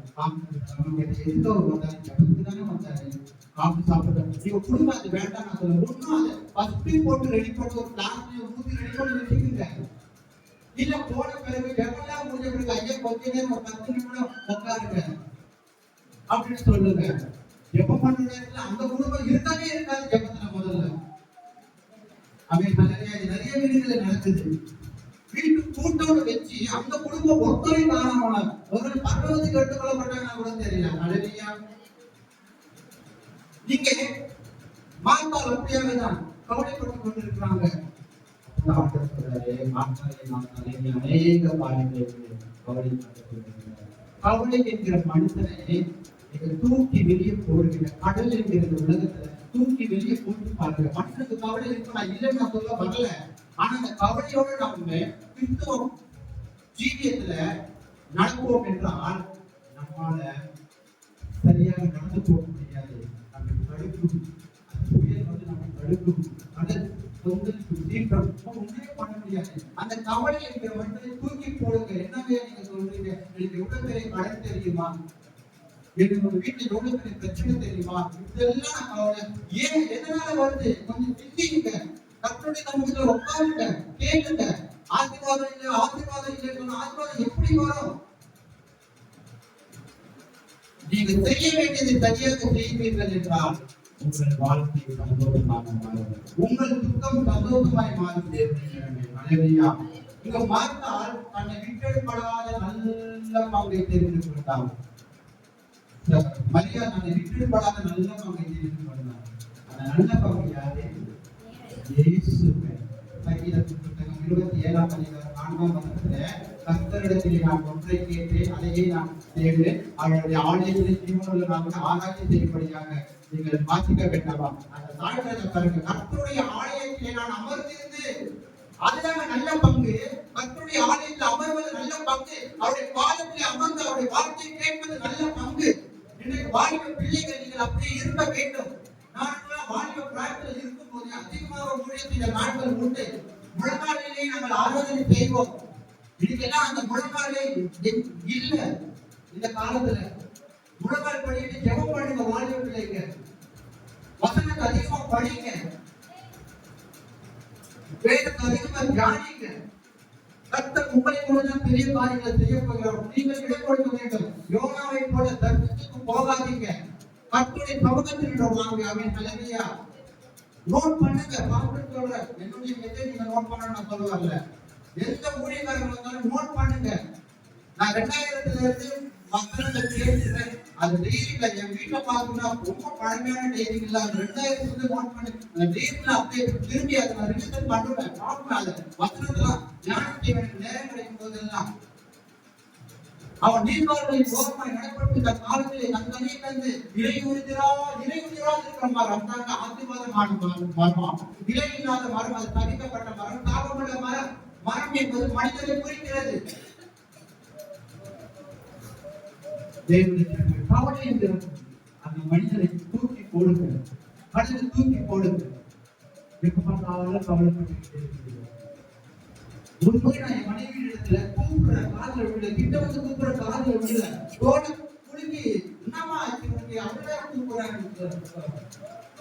எந்த ஒரு வந்தாரு ஜபத்துக்கு தானே வந்தாரு, காஃபி சாப்பிட்டு நீங்க குடும்பம் அது வேண்டாம். நான் சொல்ல ஒன்னும் அதை ஃபர்ஸ்ட் போட்டு ரெடி பண்ணி ஒரு கிளாஸ்ல ஊத்தி ரெடி பண்ணி வச்சுக்கோங்க. இல்ல போன பிறகு ஜபம்லாம் முடிஞ்ச பிறகு ஐயா கொஞ்ச நேரம் ஒரு 10 நிமிடம் உட்காருங்க அப்படின்னு சொல்லுங்க. ஜபம் பண்ற நேரத்துல அந்த குடும்பம் இருக்கவே இருக்காது ஜபத்துல முதல்ல. நிறைய வீடுகளை நடக்குது. வீட்டு கூட்டோடு வச்சு அந்த குடும்பம் ஒத்தரை காரணமான ஒரு 60 எடுத்துக்கொள்ளப்பட்டாங்கன்னா கூட தெரியல. அழகியா நீங்க மாத்தால் அப்படியாக தான் கவலைப்பட்டுக் கொண்டிருக்கிறாங்க. அநேக பாடங்களை கவலை என்கிற மனுஷனை தூக்கி வெளியே போடுகிற கடல் என்கிற உலகத்துல தூக்கி வெளியே போட்டு பாருங்க. மனுஷனுக்கு கவலை இருக்கு, நான் இல்லைன்னு நான் சொல்ல வரல. ஆனா அந்த கவலையோட நம்ம கிறிஸ்துவ ஜீவியத்துல நடப்போம் என்றால் நம்மால சரியாக நடந்து போக முடியாது. நம்ம தடுக்கும் அந்த புயல் வந்து நம்ம தடுக்கும். கடல் சீக்கிரம் ஒன்றுமே பண்ண முடியாது. அந்த கவலை என்கிற மனுஷனை தூக்கி போடுங்க. என்னவே நீங்க சொல்றீங்க, எனக்கு எவ்வளவு பெரிய கடன் தெரியுமா, எனக்கு ஒரு வீட்டுல எவ்வளவு பெரிய பிரச்சனை தெரியுமா, இதெல்லாம் கவலை ஏன் எதனால வருது? கொஞ்சம் சிந்திங்க. கர்த்தருடைய சமூகத்துல உட்காருங்க, கேளுங்க. ஆசீர்வாதம் இல்லை, ஆசீர்வாதம் இல்லைன்னு சொன்னா ஆசீர்வாதம் எப்படி வரும்? நீங்க செய்ய வேண்டியதை சரியாக செய்வீர்கள் என்றால் உங்கள் வாழ்க்கை சந்தோஷமாக மாறும். உங்கள் துக்கம் சந்தோஷமாய் மாறும். இங்க பார்த்தால் தன்னை விட்டெடுப்படாத நல்ல பங்கை தெரிந்து கொண்டார். மரியா தன்னை விட்டெடுப்படாத நல்ல பங்கை தெரிந்து கொண்டார். அந்த நல்ல பங்கு யாரு? இயேசுவே. சங்கீதத்தின் புத்தகம் 27ஆம் அதிகாரம் 4ஆம் வசனத்திலே கர்த்தரிடத்திலே நான் ஒன்றை கேட்டேன், அதையே நான் தேடுவேன், அவருடைய ஆலயத்திலே ஜீவனுள்ள நாமத்தை ஆராய்ச்சி செய்யும்படியாக நீங்கள் வாசிக்க வேண்டாமா? அந்த தாழ்ந்த பாருங்க, கர்த்தருடைய ஆலயத்திலே நான் அமர்ந்திருந்து, அதுதாங்க நல்ல பங்கு. கர்த்தருடைய ஆலயத்தில் அமர்வது நல்ல பங்கு. அவருடைய பாதத்திலே அமர்ந்து அவருடைய வார்த்தையை கேட்பது நல்ல பங்கு. இன்றைக்கு வாலிப பிள்ளைகள் நீங்கள் அப்படியே இருக்க வேண்டும். நான் வாலிப பிராயத்தில் இருக்கும் போது அதிகமாக ஊழியத்தில் நாட்கள் உண்டு. முழங்காலிலே நாங்கள் ஆராதனை செய்வோம். இதுக்கெல்லாம் அந்த முழங்காலே இல்ல. இந்த காலத்துல முழங்கால் படிட்டு ஜெபம் பண்ணுங்க. வாலிப பிள்ளைங்க வசனத்தை அதிகமா படிங்க, வேதத்தை அதிகமா தியானிங்க. கர்த்தர் உங்களை போலதான் பெரிய காரியங்களை செய்ய போகிறார். நீங்கள் இடம் கொடுக்க வேண்டும். யோனாவை போல தர்க்கத்துக்கு போகாதீங்க. கர்த்தருடைய சமூகத்தில் வாங்க. அவன் தலைமையா நோட் பண்ணுங்க. பாஸ்டர் சொல்ற என்னுடைய மெசேஜ் நீங்க நோட் பண்ணணும் நான் சொல்ல வரல. எந்த ஊழியக்காரங்க வந்தாலும் நோட் பண்ணுங்க. நான் 2000ல இருந்து மக்கள்கிட்ட கேட்டுறேன். அது டெய்ரியில என் வீட்டுல பாத்தீங்கன்னா ரொம்ப பழமையான டெய்ரி இல்ல. அது 2000ல நோட் பண்ணி அந்த டெய்ரியில அப்படியே திரும்பி அதை நான் ரிவிஷன் பண்ணுவேன். பார்ப்பேன். அதை வசனத்தெல்லாம் தியானம் செய்ய வேண்டிய நேரம் கிடைக்கும் போதெல்லாம் அவன் நீர்கால்களின் ஓரமாய் நடப்பட்டு இந்த காலத்திலே தங்கனே தந்து இலையுதிரா இருக்கிற மரம் அந்தாங்க ஆசீர்வாதமான மரம். இலை இல்லாத மரம், அது தவிக்கப்பட்ட மரம், தாகமுள்ள மரம். மரம் என்பது மனிதனை குறிக்கிறது. கவலை என்கிற அந்த மனிதனை தூக்கி போடுங்க, கடலை தூக்கி போடுங்க. எப்ப பார்த்தாலும் கவலைப்பட்டு ஒரு முறை நான் என் மனைவி இடத்துல கூப்பிடுற காதல விட கிட்ட வந்து கூப்பிடுற காதல விட தோட குலுக்கி என்னமா உனக்கு அப்படிதான் கூப்பிடுறாங்க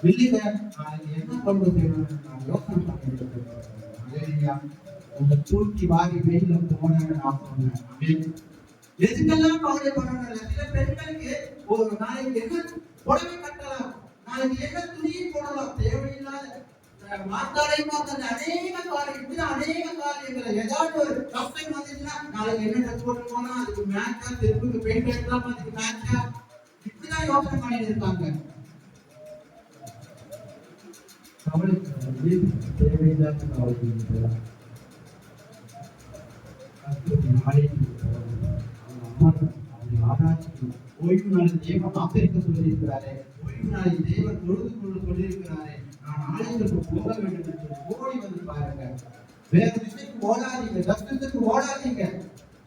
இல்லைங்க. நாளைக்கு என்ன கொண்டு செய்யணும்னு நான் யோசனை பண்ணிட்டு உங்க தூக்கி வாரி வெயில போனேன்னு நான் சொன்னேன். எதுக்கெல்லாம் கவலை பண்ணணும்? சில பெண்களுக்கு ஒரு நாளைக்கு என்ன புடவை கட்டலாம், நாளைக்கு என்ன துணியை போடலாம், தேவையில்லாத அநேக காரியங்களை ஏதாவது ஒரு கஷ்டம் வந்துச்சுன்னா நாளைக்கு என்ன ட்ரெஸ் போட்டு போனா அதுக்கு மேட்சா, திருப்பி பெயிண்ட் அடிக்கலாம் அதுக்கு மேட்சா, இப்படிதான் யோசனை பண்ணிட்டு இருக்காங்க. கவலைப்படாது, தேவையில்லாத கவலைப்படுகிறார். ஓய்வு நாளை தேவன் ஆசிரிக்க சொல்லியிருக்கிறாரே, ஓய்வு நாளை தேவன் தொழுது கொள்ள சொல்லியிருக்கிறாரே, நான் ஆலயத்திற்கு போக வேண்டும் என்று ஓடி வந்து பாருங்க. வேற திசைக்கு ஓடாதீங்க, தத்துவத்துக்கு ஓடாதீங்க.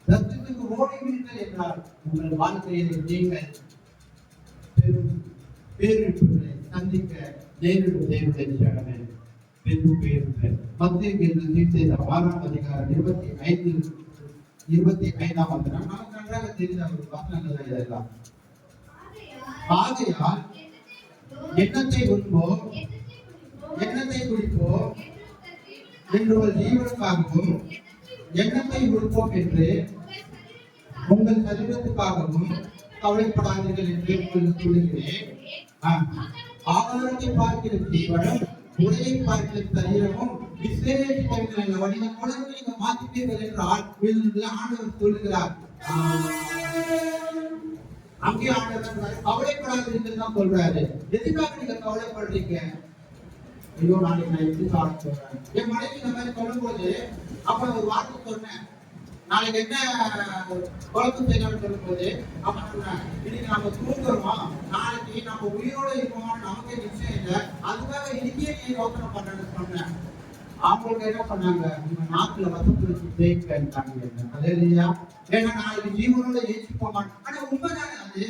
தத்துவத்துக்கு ஓடுவீர்கள் என்றால் உங்கள் வாழ்க்கையில் நீங்கள் பேரிழப்புகளை சந்திக்க நேரிடும் தேவனுடைய சடமே பெரும் பேருங்கள். மத்திய 6ஆம் அதிகாரம் 25ஆம் வசனம் நமக்கு நன்றாக தெரிந்த ஒரு வசனங்கள் இதெல்லாம். ஆகையால் எண்ணத்தை உண்போம், எண்ணத்தை குடிப்போம் என்று ஒரு ஜீவனுக்காகவும், எண்ணத்தை உடுப்போம் என்று உங்கள் சரீரத்துக்காகவும் கவலைப்படாதீர்கள் என்று உங்களுக்கு சொல்லுகிறேன். ஆகாரத்தை பார்க்கிற ஜீவனும் உடையை பார்க்கிற சரீரமும் விசேஷித்தவர்கள் வழியை குழந்தை நீங்க மாத்திட்டீர்கள் என்றால் ஆண்டவர் சொல்லுகிறார். அங்கே ஆண்டவர் கவலைப்படாதீர்கள் தான் சொல்றாரு. எதுக்காக நீங்க கவலைப்படுறீங்க? ஐயோ நாளைக்கு நான் எப்படி சாப்பிட சொல்றேன். என் மனைவி இந்த மாதிரி சொல்லும் போது அப்ப ஒரு வார்த்தை சொன்னேன், நாளைக்கு என்ன குழப்பம் செய்யணும்னு சொல்லும் போது அப்ப சொன்னேன், இன்னைக்கு நம்ம தூங்குறோம், நாளைக்கு நம்ம உயிரோட இருக்கோம் நமக்கே நிச்சயம் இல்லை, அதுக்காக இன்னைக்கே நீ யோசனை பண்றேன்னு சொன்னேன். அவங்களுக்கு என்ன பண்ணாங்க, உங்க நாக்குல வசத்து வச்சு தேய்க்காங்க. அதே இல்லையா? ஏன்னா நாளைக்கு ஜீவனோட ஏற்றி போக மாட்டோம். ஆனா உண்மைதானே அது?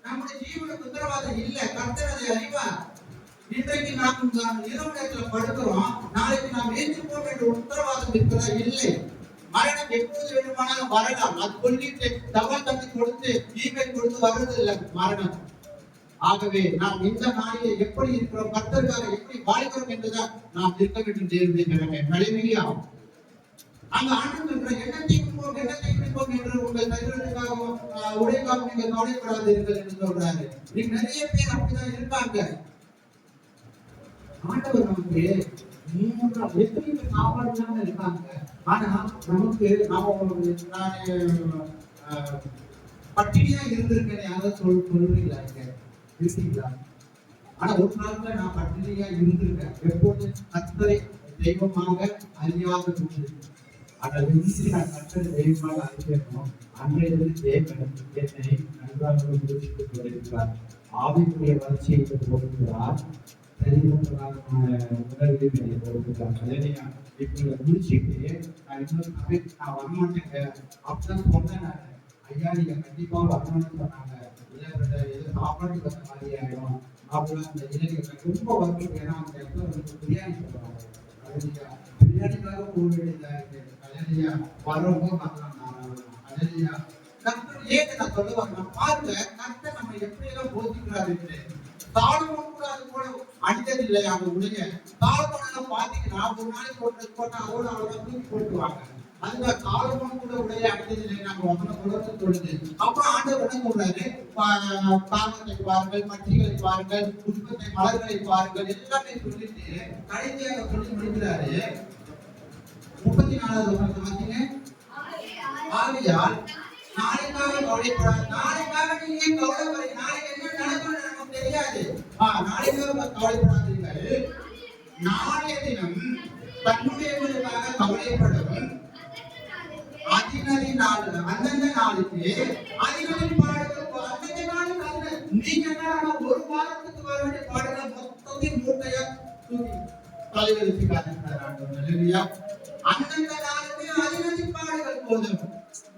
நம்முடைய ஜீவனுக்கு உத்தரவாதம் இல்லை, கர்த்தர் அதை அறிவார். இன்றைக்கு நாம் இரவு நேரத்துல படுக்கிறோம், நாளைக்கு நாம் ஏற்றி போக வேண்டிய உத்தரவாதம் இருக்கிறதா? இல்லை. மரணம் எப்போது வேண்டுமானாலும் வரலாம். அது சொல்லிட்டு தகவல் தண்ணி கொடுத்து இமெயில் கொடுத்து வர்றது இல்லை மரணம். ஆகவே நாம் இந்த நாளிலே எப்படி இருக்கிறோம், கர்த்தருக்காக எப்படி வாழ்கிறோம் என்றுதான் நாம் இருக்க வேண்டும். தேவனுடைய கடமை நடைமுறையா அங்க ஆண்டு எண்ணத்தை குடிப்போம், எண்ணத்தை குடிப்போம் என்று உங்கள் சரீரத்துக்காகவும் உடைக்காகவும் நீங்கள் கவலைப்படாதீர்கள் என்று சொல்றாரு. நீங்க நிறைய பேர் அப்படிதான் இருக்காங்க. ஆண்டவர் நமக்கு எத்தனை சாப்பாடுதான் இருக்காங்க. ஆனா நமக்கு பட்டினியா இருந்திருக்கேன் யாராவது சொல்றீங்களா? இருக்கீங்களா? ஆனா ஒரு நாள்ல நான் பட்டினியா இருந்திருக்கேன். எப்போது கர்த்தரை தெய்வமாக அறியாத போது, ஆனால் நான் கர்த்தரை தெய்வமாக அறிஞரும் அன்றைய தேவன் என்னை நன்றாக முடிச்சுட்டு கொண்டிருக்கிறார். ஆவிக்குரிய வளர்ச்சியை போடுகிறார், உடல்களை போடுகிறார். இப்ப முடிச்சுட்டு நான் இன்னொரு நான் வரமாட்டேங்க அப்படிதான் சொன்னேன். நான் ஐயா நீங்க கண்டிப்பா வரணும்னு சொன்னாங்க. ஏதோ சாப்பாட்டுக்கு வந்த மாதிரி ஆயிடும் அப்படிலாம் ரொம்ப வருஷம். ஏன்னா அந்த இடத்துல வந்து பிரியாணி சொல்றாங்க. பிரியாணிக்காக போக வேண்டியதா இருக்கு. கல்யாணியா வரவங்க வரலாம். கல்யாணியா கர்த்தர் ஏன் நான் சொல்ல வரேன் பாருங்க, கர்த்தர் நம்ம எப்படி எல்லாம் போதிக்கிறாரு. தாழ்வம் கூட அது கூட அடித்ததில்லை. அந்த உடைய தாழ்வம் பாத்தீங்கன்னா ஒரு நாளைக்கு போட்டா அதோட அவ்வளவு தூக்கி போட்டுவாங்க. அந்த தாழ்வம் கூட உடைய அடித்ததில்லை. நம்ம வசனம் தொடர்ந்து சொல்லுது. அப்புறம் ஆண்டவர் என்ன சொல்றாரு, தாவரத்தை பாருங்கள், பட்சிகளை பாருங்கள், புஷ்பத்தை மலர்களை பாருங்கள், எல்லாமே சொல்லிட்டு கடைசியாக சொல்லி முடிக்கிறாரு. 34வது வசனத்தை பார்த்தீங்க. ஆகையால் நாளைக்காக கவலைப்படாது. நாளைக்காக நீங்க கவலைப்படுறீங்க. நாளைக்கு என்ன நடக்கும் நமக்கு தெரியாது. நாளைக்காக கவலைப்படாதீர்கள். நாளைய தினம் தன்னுடையவர்களுக்காக கவலைப்படவும் அந்தந்த நாளுக்கு அதிகளின் பாடுகள் அந்தந்த நாளுக்கு நீங்க ஒரு வாரத்துக்கு வர வேண்டிய பாடுகள் மொத்தத்தையும் மூட்டையா தூக்கி தலைவருக்கு காட்டுகிறார். அந்தந்த நாளுக்கு அதிகளின் பாடுகள் போதும்.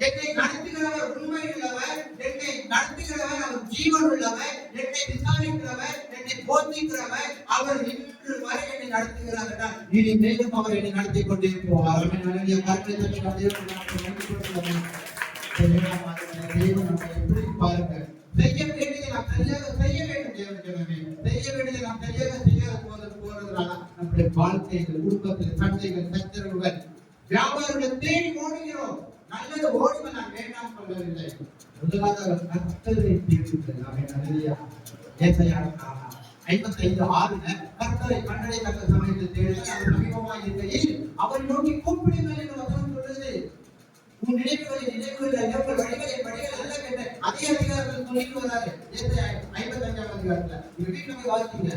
என்னை நடத்துகிறவர் உண்மை உள்ளவர், என்னை நடத்துகிறவர் அவர் ஜீவன் உள்ளவர், என்னை விசாரிக்கிறவர், என்னை போதிக்கிறவர், அவர் இன்று வரை என்னை நடத்துகிறார் என்றால் இனி மேலும் அவர் என்னை நடத்தி கொண்டே போவார். எப்படி பாருங்க, செய்ய வேண்டியதை நாம் சரியாக செய்ய வேண்டும். செய்ய வேண்டியதை நாம் சரியாக செய்யாத போறதுனால நம்முடைய வாழ்க்கைகள், குடும்பத்தில் சண்டைகள், சச்சரவுகள், வியாபாரங்களை தேடி ஓடுகிறோம். நல்லது ஓடுங்க, நான் வேண்டாம் சொல்லவில்லை. முதலாக கர்த்தரை தேடுங்கள். ஏசாயா 55:6 கர்த்தரை கண்டடையத்தக்க சமயத்தில் தேடுங்கள், அவர் சமீபமாய் இருக்கையில் அவரை நோக்கி கூப்பிடுங்கள் என்று வசனம் சொல்லுது. உன் நினைவுகளை உங்கள் வழிகளை படிகள் அல்ல கேட்ட அதே அதிகாரத்தில் சொல்லிட்டு வராரு. ஏசாயா 55ஆம் அதிகாரத்துல நீங்க வீட்டுல போய் வாசிங்க.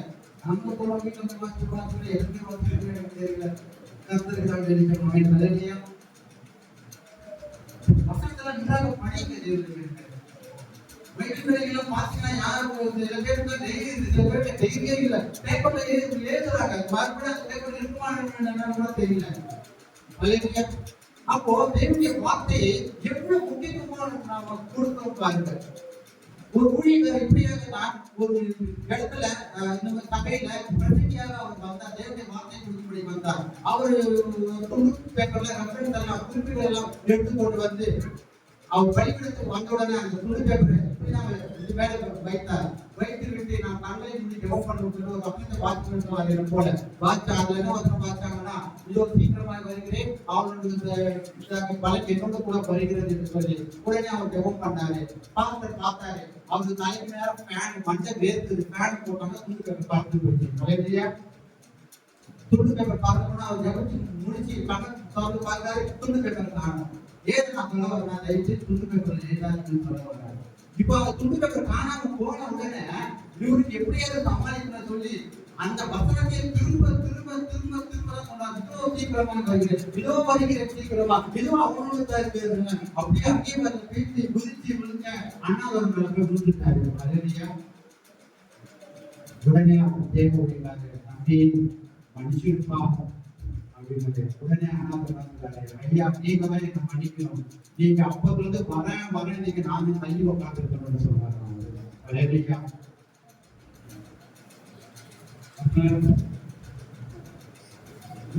நம்ம தொழில் நம்ம வாசிப்பாங்க எப்படி வந்து எனக்கு தெரியல. கர்த்தருக்காக ஜெபிக்கணும். ஹல்லேலூயா. வசனத்துல நன்றாக படிங்க. வைத்தியர்களையும் பார்த்தீங்கன்னா யாரும் சில பேருக்கு தைரியம் இல்லை. பேப்பர்ல எழுதுறாங்க. மறுபடியும் பேப்பர் இருக்குமான்னு தெரியல. ஹல்லேலூயா. அப்போ தேவனுடைய வார்த்தையை எவ்வளவு முக்கியத்துவம் நாம கொடுத்தோம் பாருங்க. ஒரு ஊழியர் எப்படியாங்கன்னா ஒரு இடத்துல இந்த சபையில பிரதிநிதியாக அவர் வந்தார். தேவனுடைய வார்த்தை கொடுக்கும்படி வந்தார். அவர் துண்டு பேப்பர்ல ரெஃபரன்ஸ் எல்லாம் குறிப்புகள் எல்லாம் எடுத்துக்கொண்டு வந்து அவர் பள்ளிக்கூடத்துக்கு வந்த உடனே அந்த துண்டு பேப்பரை மேல வைத்தார். வைத்து விட்டு நான் கண்களை மூடி ஜெபம் பண்ண ஒரு அப்பத்தை வாசிட்டு போல வாசிச்சா அதுல என்ன வசனம் வாசிச்சாங்கன்னா, இதோ சீக்கிரமாக வருகிறேன், அவனுடைய பலன் என்னோட கூட வருகிறது என்று சொல்லி உடனே அவர் ஜெபம் பண்ணாரு. பாஸ்டர் பார்த்தாரு. அவருக்கு தலைக்கு நேரம் ஃபேன் மஞ்சள் வேர்க்குது. ஃபேன் போட்டாங்க. துண்டு பேப்பர் பார்த்து போச்சு. ஹல்லேலூயா. துண்டு பேப்பர் பார்க்கணும்னா அவர் ஜெபம் முடிச்சு பக்கத்து சாப்பிட்டு பார்த்தாரு. துண்டு பேப்பர் காணும். ஏது நான் சொல்ல வரேன், தயவுசெய்து துண்டு பேப்பர் ஏதாச்சும் சொல்ல வரேன். இப்போ அந்த துண்டு பேப்பர் காணாம போன உடனே இவருக்கு எப்படியாவது சமாளிக்கணும்னு சொல்லி அந்த வசனத்தை திரும்ப திரும்ப திரும்ப திரும்ப சொன்னாங்க. இதோ சீக்கிரமா வருகிறேன், இதோ வருகிறேன் சீக்கிரமா, இதோ அவனோட தான் இருக்கிறது. அப்படியே அங்கேயே வந்து பேசி குதிச்சு விழுங்க அண்ணாவரம் மேல போய் விழுந்துட்டாரு. ஹல்லேலூயா. உடனே தேவனுடைய அப்படி மனுஷருப்பா உடனே ஐயா நீங்க தான் என்ன மன்னிக்கணும். நீங்க அப்பதுல இருந்து வரேன் நீங்க நானே தள்ளி உட்கார்ந்து இருக்கணும்னு சொல்றாங்க.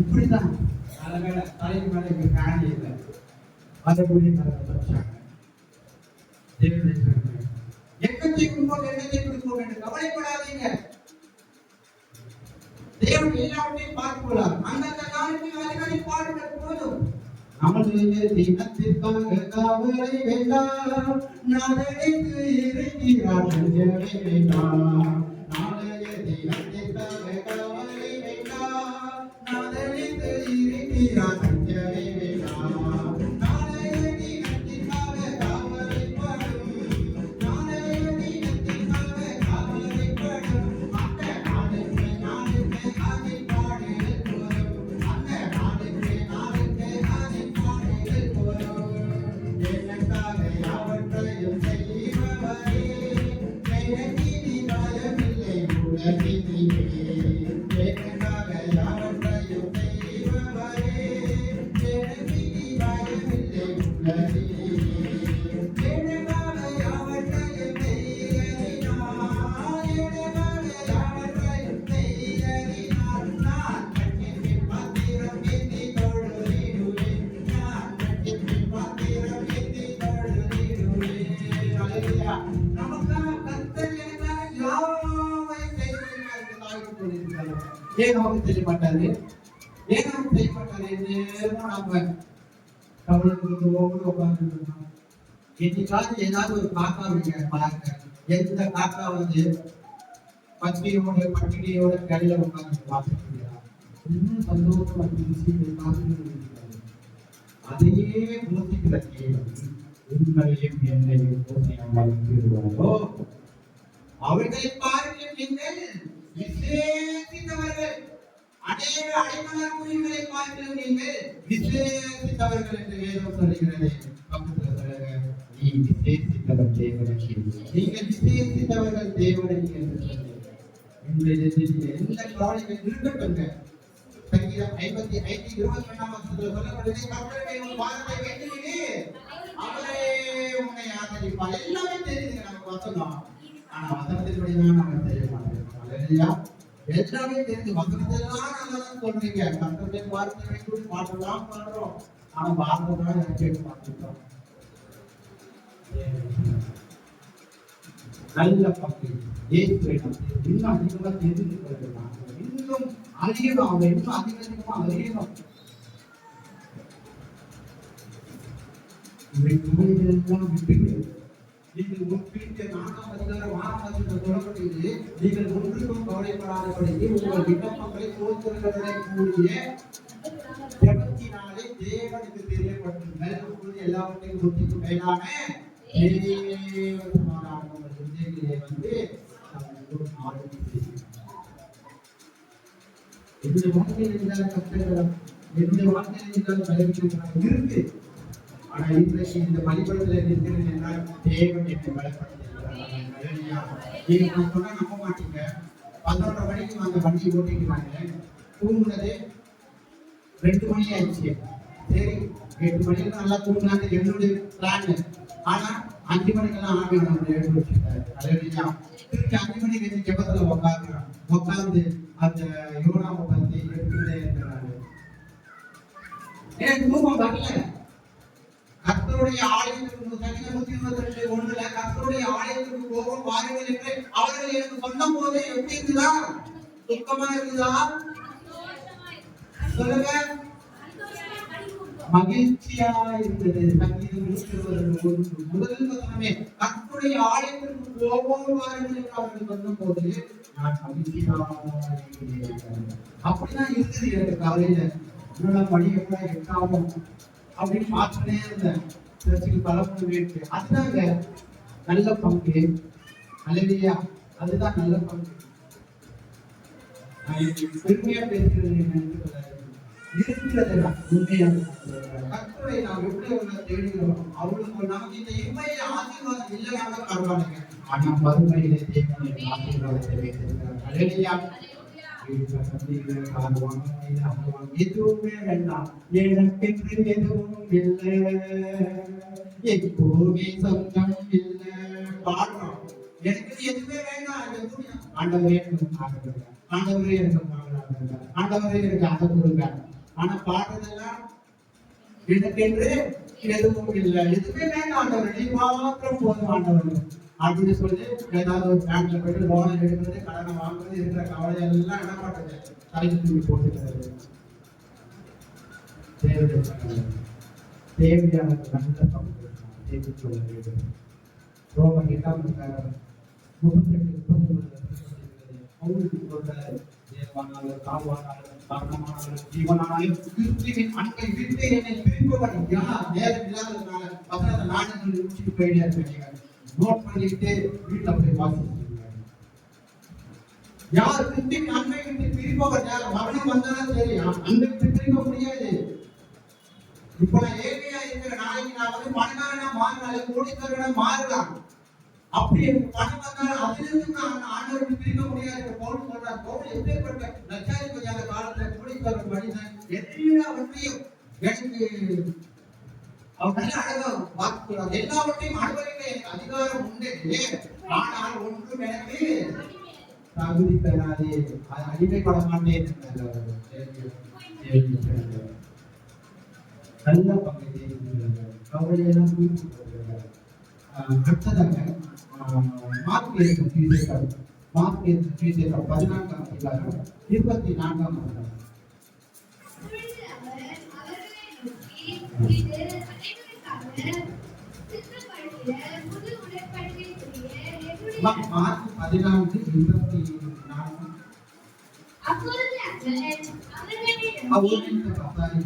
இப்படிதான் தலைக்கு மேல இங்க ஃபேன் இல்லை. அதை கூடி எண்ணத்தை கொடுப்போம் எண்ணத்தை கொடுப்போம் என்று கவலைப்படாதீங்க. தேவன் எல்லாவற்றையும் பார்த்துள்ளார். அந்த காரியத்தை அதிகாரி பாடுகிற போதும் நம்முடைய தினத்திற்காக கவலை வேண்டாம். நாளைக்கு இருக்கிறார் நெஞ்சமே வேண்டாம். நாளைய தினத்திற்காக கவலை வேண்டாம். நாளைக்கு இருக்கிறார் நெஞ்சமே வேண்டாம். நாளைய தினத்திற்காக கவலைப்படும். நாளைய தினத்திற்காக கவலைப்படும். ஏன் நமக்கு தெரிய மாட்டாரு? ஏன் நமக்கு தெரிய மாட்டாரு? நேரமும் நாம கவலைப்பட்டு உட்கார்ந்து இன்னைக்காவது ஏதாவது ஒரு காக்கா பாருங்க. எந்த காக்கா வந்து பச்சையோட பட்டினியோட கடையில உட்கார்ந்து பார்த்துருக்கீங்களா? இன்னும் சந்தோஷமா அதையே போதிக்கிற உங்களையும் என்னையும் போதியாமோ அவர்களை பாருங்கள். நீங்கள் விசேஷித்தவர்கள். அநேக அடைமலர் குறிகளை பார்த்து நீங்கள் விசேஷித்தவர்கள் என்று வேதம் சொல்லுகிறது. பக்கத்துல சொல்லுங்க, நீ விசேஷித்தவர் தேவனுக்கு, நீங்கள் விசேஷித்தவர்கள் தேவனுக்கு என்று சொல்லுங்க. எந்த கவலைகள் இருக்கட்டுங்க. சங்கீதம் 55:22 சொல்லப்படுகிறது, கர்த்தருடைய வார்த்தை கேட்டீங்களே அவரே உன்னை ஆதரிப்பார். எல்லாமே தெரியுதுங்க நமக்கு வசனம். ஆனா வசனத்தின்படிதான் நம்ம தெரிய மாட்டோம். எல்லாமே தெரிஞ்சு வசனத்தெல்லாம் நல்லதான் சொல்றீங்க. கர்த்தருடைய வார்த்தையை கூட பாடலாம் பாடுறோம். ஆனா வார்த்தை கேட்க மாட்டோம். நல்ல பங்கு இன்னும் அதிகமா தெரிந்து கொள்ளலாம். இன்னும் அதிகமா அவங்க இன்னும் அதிகமா அறியணும். எல்லாம் விட்டுங்க. நீங்கள் முன்பிட்டு 4ஆம் அதிகாரம் 6ஆம் வசனத்தில் சொல்லப்படுகிறது, நீங்கள் ஒன்றுக்கும் கவலைப்படாதபடி உங்கள் விண்ணப்பங்களை சோதனைகளை கூடிய ஜெபத்தினாலே தேவனுக்கு தெரியப்படுத்துங்கள். அப்பொழுது எல்லாவற்றையும் புத்திக்கு மேலான தேவ சமாதானம் உங்கள் இதயத்திலே வந்து என்னுடைய வாழ்க்கையில் இல்லாத கஷ்டங்களும் என்னுடைய வாழ்க்கையில் இல்லாத பலவீனங்களும் இருக்கு. ஆனா இன்றைக்கு இந்த பலிபடத்துல இருக்கிறேன் என்றால் தேவன் என்னை பலப்படுத்தியிருக்கிறார். நீங்க சொன்னா நம்ப மாட்டீங்க. 11:30 மணிக்கு அந்த வண்டி ஓட்டிக்கிறாங்க. தூங்குனது 2 மணி ஆயிடுச்சு. சரி 8 மணிக்கு நல்லா தூங்கினாங்க என்னுடைய பிளான். ஆனா 5 மணிக்கெல்லாம் ஆகணும் எழுதி வச்சுட்டாரு. அலையா திருப்பி 5 மணிக்கு ஜெபத்துல உட்கார்ந்து அந்த யோனாவை பத்தி எடுத்துட்டே இருக்கிறாரு. ஏன் தூக்கம் வரல? கர்த்தருடைய ஆலயத்திற்கு சங்கீதம் 122:1 கர்த்தருடைய ஆலயத்திற்கு போவோம் வாருங்கள் என்று அவர்கள் எனக்கு சொன்ன போது எப்படி இருக்குதா? துக்கமா இருக்குதா? சொல்லுங்க. மகிழ்ச்சியா இருந்தது. சங்கீதம் 121 முதல் வசனமே கர்த்தருடைய ஆலயத்திற்கு போவோம் வாருங்கள் என்று அவர்கள் சொன்ன போது நான் மகிழ்ச்சியா இருக்கிறேன். அப்படிதான் இருக்குது எனக்கு காலையில. என்னோட பணி எப்படா எட்டாகும் அப்படின்னு பார்த்துட்டே இருந்தேன். சர்ச்சுக்கு பலமுறை இருக்கு. அதுதாங்க நல்ல பங்கு. அல்லேலூயா. அதுதான் நல்ல பங்கு. பெருமையா பேசுகிறது இருக்கிறதுதான் உண்மையான கர்த்தரை நாம் எப்படி அவங்களை தேடுகிறோம். அவளுக்கு நமக்கு இந்த இம்மையில ஆசீர்வாதம் இல்லையாக பரவாயில்லைங்க. ஆனா மறுமையிலே தேவனை ஆசீர்வாதத்தை வைத்திருக்கிறார். அல்லேலூயா. எதுவுமே வேண்டாம் எனக்கென்று எதுவும் இல்லை எப்போதுமே சொந்தம் இல்லை பாடுறோம். எனக்கு எதுவுமே வேண்டாம். ஆண்டவரே எனக்கு ஆண்டவரே எனக்கு ஆண்டவரே எனக்கு அதை கொடுங்க. ஆனா பாடுறதெல்லாம் எனக்கென்று எதுவும் இல்லை எதுவுமே வேண்டாம் ஆண்டவர் நீ மாத்திரம் போதும் ஆண்டவர் அப்படின்னு சொல்லி ஏதாவது ஒரு பேங்க்ல போயிட்டு லோனை எடுக்கிறது கடனை வாங்குறது இருக்கிற கவலை எல்லாம் என்ன பண்றது தலைக்கு தூக்கி போட்டுக்கிறது. தேவையான நல்ல பங்கு தேவை சொல்ல வேண்டும். ரோமன் 8:38 அவங்களுக்கு சொல்றாரு தேவானாலும் தாழ்வானாலும் மரணமானாலும் ஜீவனானாலும் கிறிஸ்துவின் அன்பை விட்டு என்னை பிரிப்பவர் யார்? நேரம் இல்லாததுனால வசனத்தை நானே சொல்லி முடிச்சுட்டு போயிட்டே இருக்கீங்க. நோட் பண்ணிட்டு வீட்டுல போய் வாசிச்சுங்க. யார் கிறிஸ்துவின் அன்பை விட்டு பிரிப்பவர் யார்? மரணம் வந்தாலும் சரி அன்பை விட்டு பிரிக்க முடியாது. இப்ப நான் ஏழையா இருக்கிற நாளைக்கு நான் வந்து பணக்காரனா மாறினாலும் கோடீஸ்வரனா மாறலாம். அப்படி எனக்கு பணம் வந்தாலும் அதிலிருந்து நான் ஆண்டவரை பிரிக்க முடியாது. பவுல் சொல்றார். பவுல் எப்பேற்பட்ட லட்சாதிபதியான காலத்துல கோடீஸ்வரன் மனிதன் எல்லாவற்றையும் எனக்கு அவர் நல்ல அழகா பார்க்கிறார். எல்லாவற்றையும் அனுபவிக்க எனக்கு அதிகாரம் உண்டு. ஆனால் ஒன்றும் எனக்கு தகுதி பெறாது. அடிமைப்பட மாட்டேன். நல்ல பங்கை கவலையெல்லாம் அடுத்ததாக மார்க் 14 அதிகாரம் 24 வசனம். மார்க் 14:24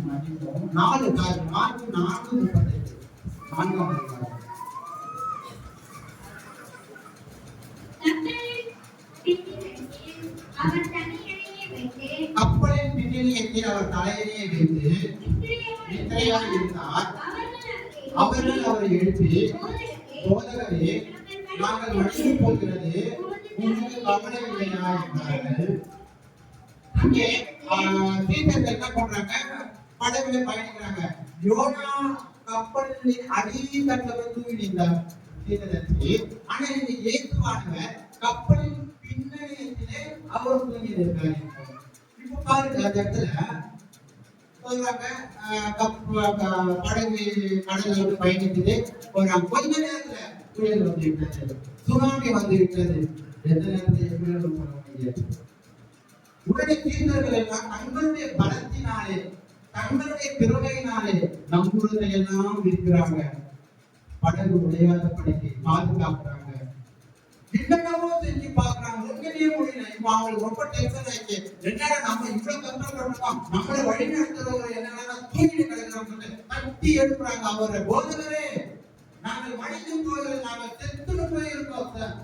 கப்பலின் பின்னணியத்தில் அவர் தலையணையை வைத்து நித்திரையாக இருந்தார். அவர்கள் அவரை எழுப்பி போதகரே நாங்கள் மடிந்து போகிறது உங்களுக்கு கவலை இல்லையா என்றார்கள். இங்கே சீசர்கள் என்ன பண்றாங்க? படகுல பயணிக்கிறாங்க. யோனா கப்பலின் அடித்தளத்தில் தூங்கி நின்றார். ஆனா இந்த இயேசுவானவர் கப்பலின் பின்னணியத்திலே அவர் தூங்கி நிற்கிறார். இப்ப பாருங்க அந்த இடத்துல சொல்றாங்க படகு கடல்ல வந்து பயணிக்குது. ஒரு கொஞ்ச நேரத்துல புயல் வந்து விட்டது, சுனாமி வந்து விட்டது. எந்த நேரத்தில் எப்படி சொல்ல முடியாது. உடனே தீர்ந்தவர்கள் எல்லாம் தங்களுடைய பலத்தினாலே தங்களுடைய திறமையினாலே நம்புறதை எல்லாம் இருக்கிறாங்க. படகு உடையாதபடிக்கு பாதுகாக்கிறாங்க. என்னென்னவோ செஞ்சு பாக்குறாங்க. உண்மையிலேயே முடியல. இப்ப அவங்களுக்கு ரொம்ப டென்ஷன் ஆயிடுச்சு. என்னடா நம்ம இவ்வளவு கஷ்டப்படுறோம், நம்மளை வழி நடத்துறவங்க என்னன்னா தூக்கிட்டு கிடக்குறோம் தட்டி எடுக்கிறாங்க. அவரை போதகரே நாங்கள் மனித போதகர் நாங்கள் செத்துன்னு போயிருக்கோம் சார்.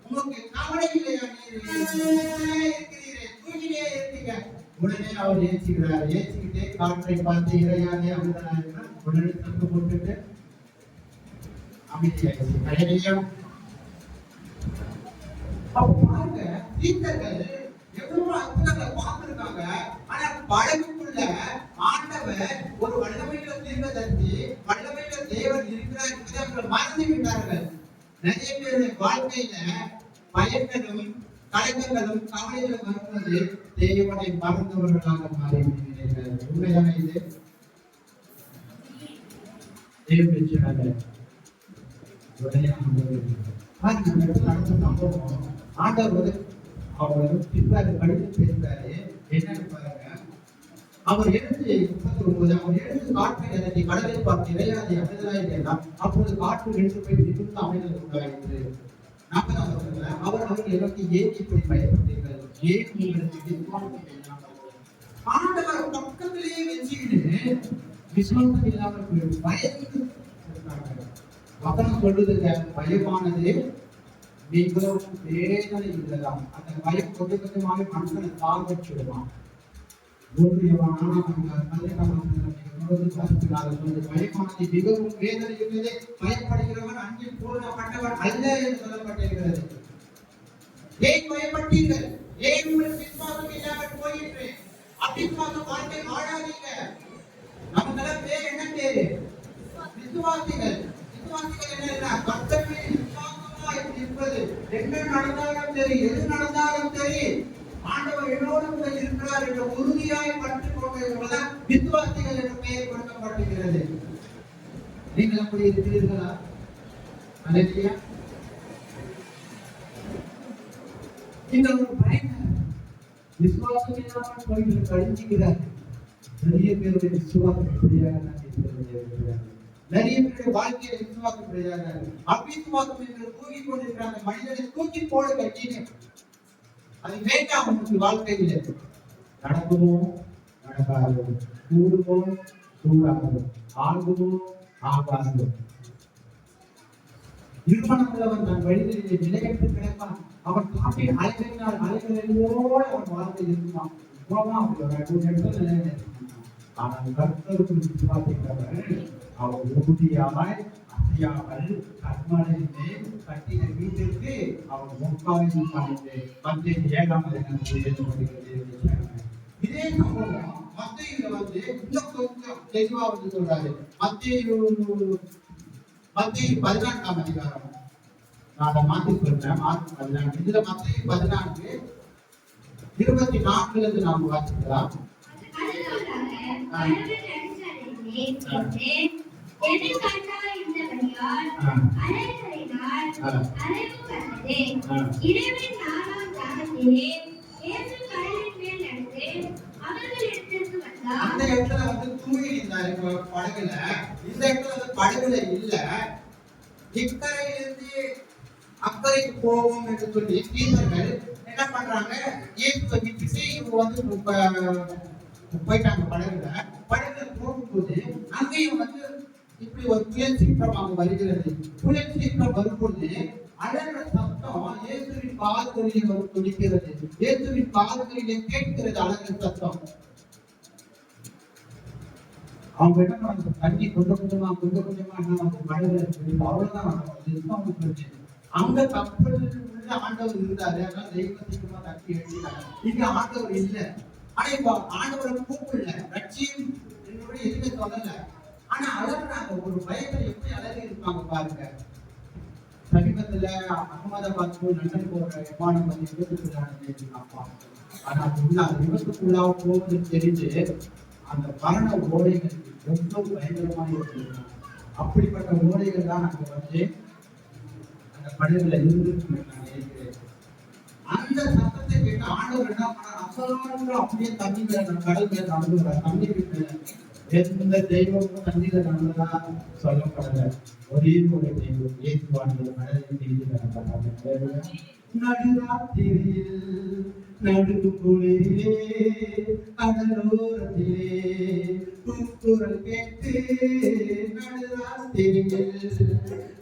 உங்களுக்கு கவலை இல்லையா? நீர் இருக்கிறீரே தூக்கிட்டே இருக்கீங்க. உடனே அவர் ஏற்றிக்கிறார். ஏற்றிக்கிட்டே காற்றை பார்த்து இறையானே அமிர்தநாயகன் உடனே தப்பு போட்டுட்டு அமைதியாயிடுச்சு. அப்ப பாருங்க, தீர்க்கர்கள் எவ்வளவு அற்புதங்களை பார்த்திருக்காங்க. ஆனா படகுக்குள்ள ஆண்டவர் ஒரு வல்லமையுள்ள தீர்க்கதரிசி, வல்லமையுள்ள தேவன் இருக்கிறார் என்பதை அவர்கள் மறந்து விட்டார்கள். நிறைய பேருடைய வாழ்க்கையில பயங்களும் கலக்கங்களும் கவலைகளும் வரும்போது தேவனை மறந்தவர்களாக மாறி விடுகிறார்கள். உண்மைதானே இது? தேவன் ஆண்டவர் அவர் பிற்பாடு படித்து பேசுறாரு. என்னன்னு பாருங்க, அவர் எழுந்து 39 அவர் எழுந்து காற்றை இறங்கி கடலை பார்த்து இறையாதை அமைதலாயிருந்தார். அப்போது காற்று எழுந்து போய் மிகுந்த அமைதல் உண்டாயிற்று. 40 அவர் அவர்கள் எனக்கு ஏன் இப்படி பயப்பட்டீர்கள்? ஏன் உங்களுக்கு விசுவாசம் இல்லாமல்? ஆண்டவர் பக்கத்திலேயே வச்சுக்கிட்டு விசுவாசம் இல்லாமல் பயந்து வசனம் சொல்லுதுங்க, பயமானது மிகவும் வேதனை உள்ளதாம். அந்த பயம் கொஞ்சம் கொஞ்சமாக மனுஷனை தாழ்வச்சுடுவான். பயமானது மிகவும் வேதனை உள்ளது, பயப்படுகிறவன் அன்பில் பூரணப்பட்டவன் அல்ல என்று சொல்லப்பட்டிருக்கிறது. ஏன் பயப்பட்டீர்கள்? ஏன் உங்கள் விசுவாசம் இல்லாமல் போயிற்று? அவிசுவாச வாழ்க்கை வாழாதீங்க. நமக்கெல்லாம் பேர் என்ன பேரு? விசுவாசிகள். என்ன நடந்தாலும் சரி, எது நடந்தாலும் சரி, ஆண்டவர் என்னோடு கூட இருக்கிறார் என்ற உறுதியாய் பற்றிக் கொண்டவர்கள்தான் விசுவாசிகள் என்ற பெயர் கொடுக்கப்பட்டிருக்கிறது. நீங்கள் அப்படி இருக்கிறீர்களா? அல்லேலூயா. இந்த ஒரு பயன் விசுவாசம் இல்லாமல் கோயிலில் கழிஞ்சுகிறார். நிறைய பேருடைய விசுவாசம் எப்படியாக நிறைய பேருடைய வாழ்க்கையை விசுவாசம் கிடையாது. அவிசுவாசம் என்று தூக்கி கொண்டிருக்கிற அந்த மனிதனை தூக்கி போட கட்டினே அது வேண்டாம். உங்களுக்கு வாழ்க்கையில நடக்குமோ நடக்காதோ, கூடுமோ கூடாதோ, ஆகுமோ ஆகாதோ, நிறுவனமுள்ளவன் தன் வழிகளிலே நிலையற்று கிடப்பான். அவன் காட்டின் அலைகளினால் அலைகளோடு அவன் வாழ்க்கை இருந்தான். ஆனால் கர்த்தருக்கு விசுவாசிக்கிறவர்கள் அவர் உறுதியாய் அசையாமல் கர்மனையிலே கட்டின வீட்டிற்கு அவர் முக்காலில் காணித்து மத்திய 7ஆம் இதே சம்பவம் மத்தியில இன்னும் கொஞ்சம் தெளிவா சொல்றாரு. மத்திய 14ஆம் அதிகாரம் நான் அதை மாற்றி சொல்றேன். மார்க் 14 இதுல மத்திய 14 24 நாம் வாசிக்கலாம். அந்த இடத்துல தூங்கி இருந்தாரு படகுல. இந்த இடத்துல படகுல இல்ல, இக்கரையிலிருந்து அக்கறைக்கு போவோம் என்று சொல்லி தீவர்கள் என்ன பண்றாங்க, இயேசுவை விட்டுட்டு இவங்க போயிட்டாங்க படகுல. படகுல போகும்போது அங்கேயும் இப்படி ஒரு புயல் சீற்றம் வருகிறது. புயல் சீற்றம் வரும்போது அழற சத்தம் இயேசுவின் காதுகளிலே துடிக்கிறது. இயேசுவின் காதுகளிலே கேட்கிறது அழகிற சத்தம். அவங்க என்ன பண்ணாங்க, தண்ணி கொஞ்சம் கொஞ்சமா படகுல அவ்வளவுதான். அங்க கப்பல் உள்ள ஆண்டவர் இருந்தாரு, அதனால தெய்வம் சீக்கிரமா தட்டி எழுதினாங்க. இங்க ஆண்டவர் இல்லை. ஆனா இப்ப ஆண்டவரை கூப்பிடல, லட்சியம் என்னோட எதுவுமே சொல்லல. ஆனா அழகுறாங்க, ஒரு பயத்துல எப்படி அழகு இருப்பாங்க பாருங்க. சமீபத்துல அகமதாபாத் லண்டன் போற விமானம் விபத்துக்குள்ளானது. ஆனா அந்த விபத்துக்குள்ளாக போவது தெரிஞ்சு அந்த மரண ஓடைகள் ரொம்ப பயங்கரமாக இருக்கு. அப்படிப்பட்ட ஓடைகள் தான் நாங்க அந்த படகுல இருந்து அந்த சத்தத்தை கேட்டு ஆண்டவர் என்ன பண்ணார், அசாதாரண அப்படியே தண்ணீரை கடல் மேல நடந்துகிறார். தண்ணீர் எந்த தெய்வமும் தண்ணீரை நடந்ததா சொல்லப்படல. ஒரே ஒரு தெய்வம் இயேசுவானது கடலில் நீதி நடந்தார். நடுராத்திரியில் நடுக்கும் குளிரிலே கடலோரத்திலே கூக்குரல் கேட்டு நடுராத்திரியில்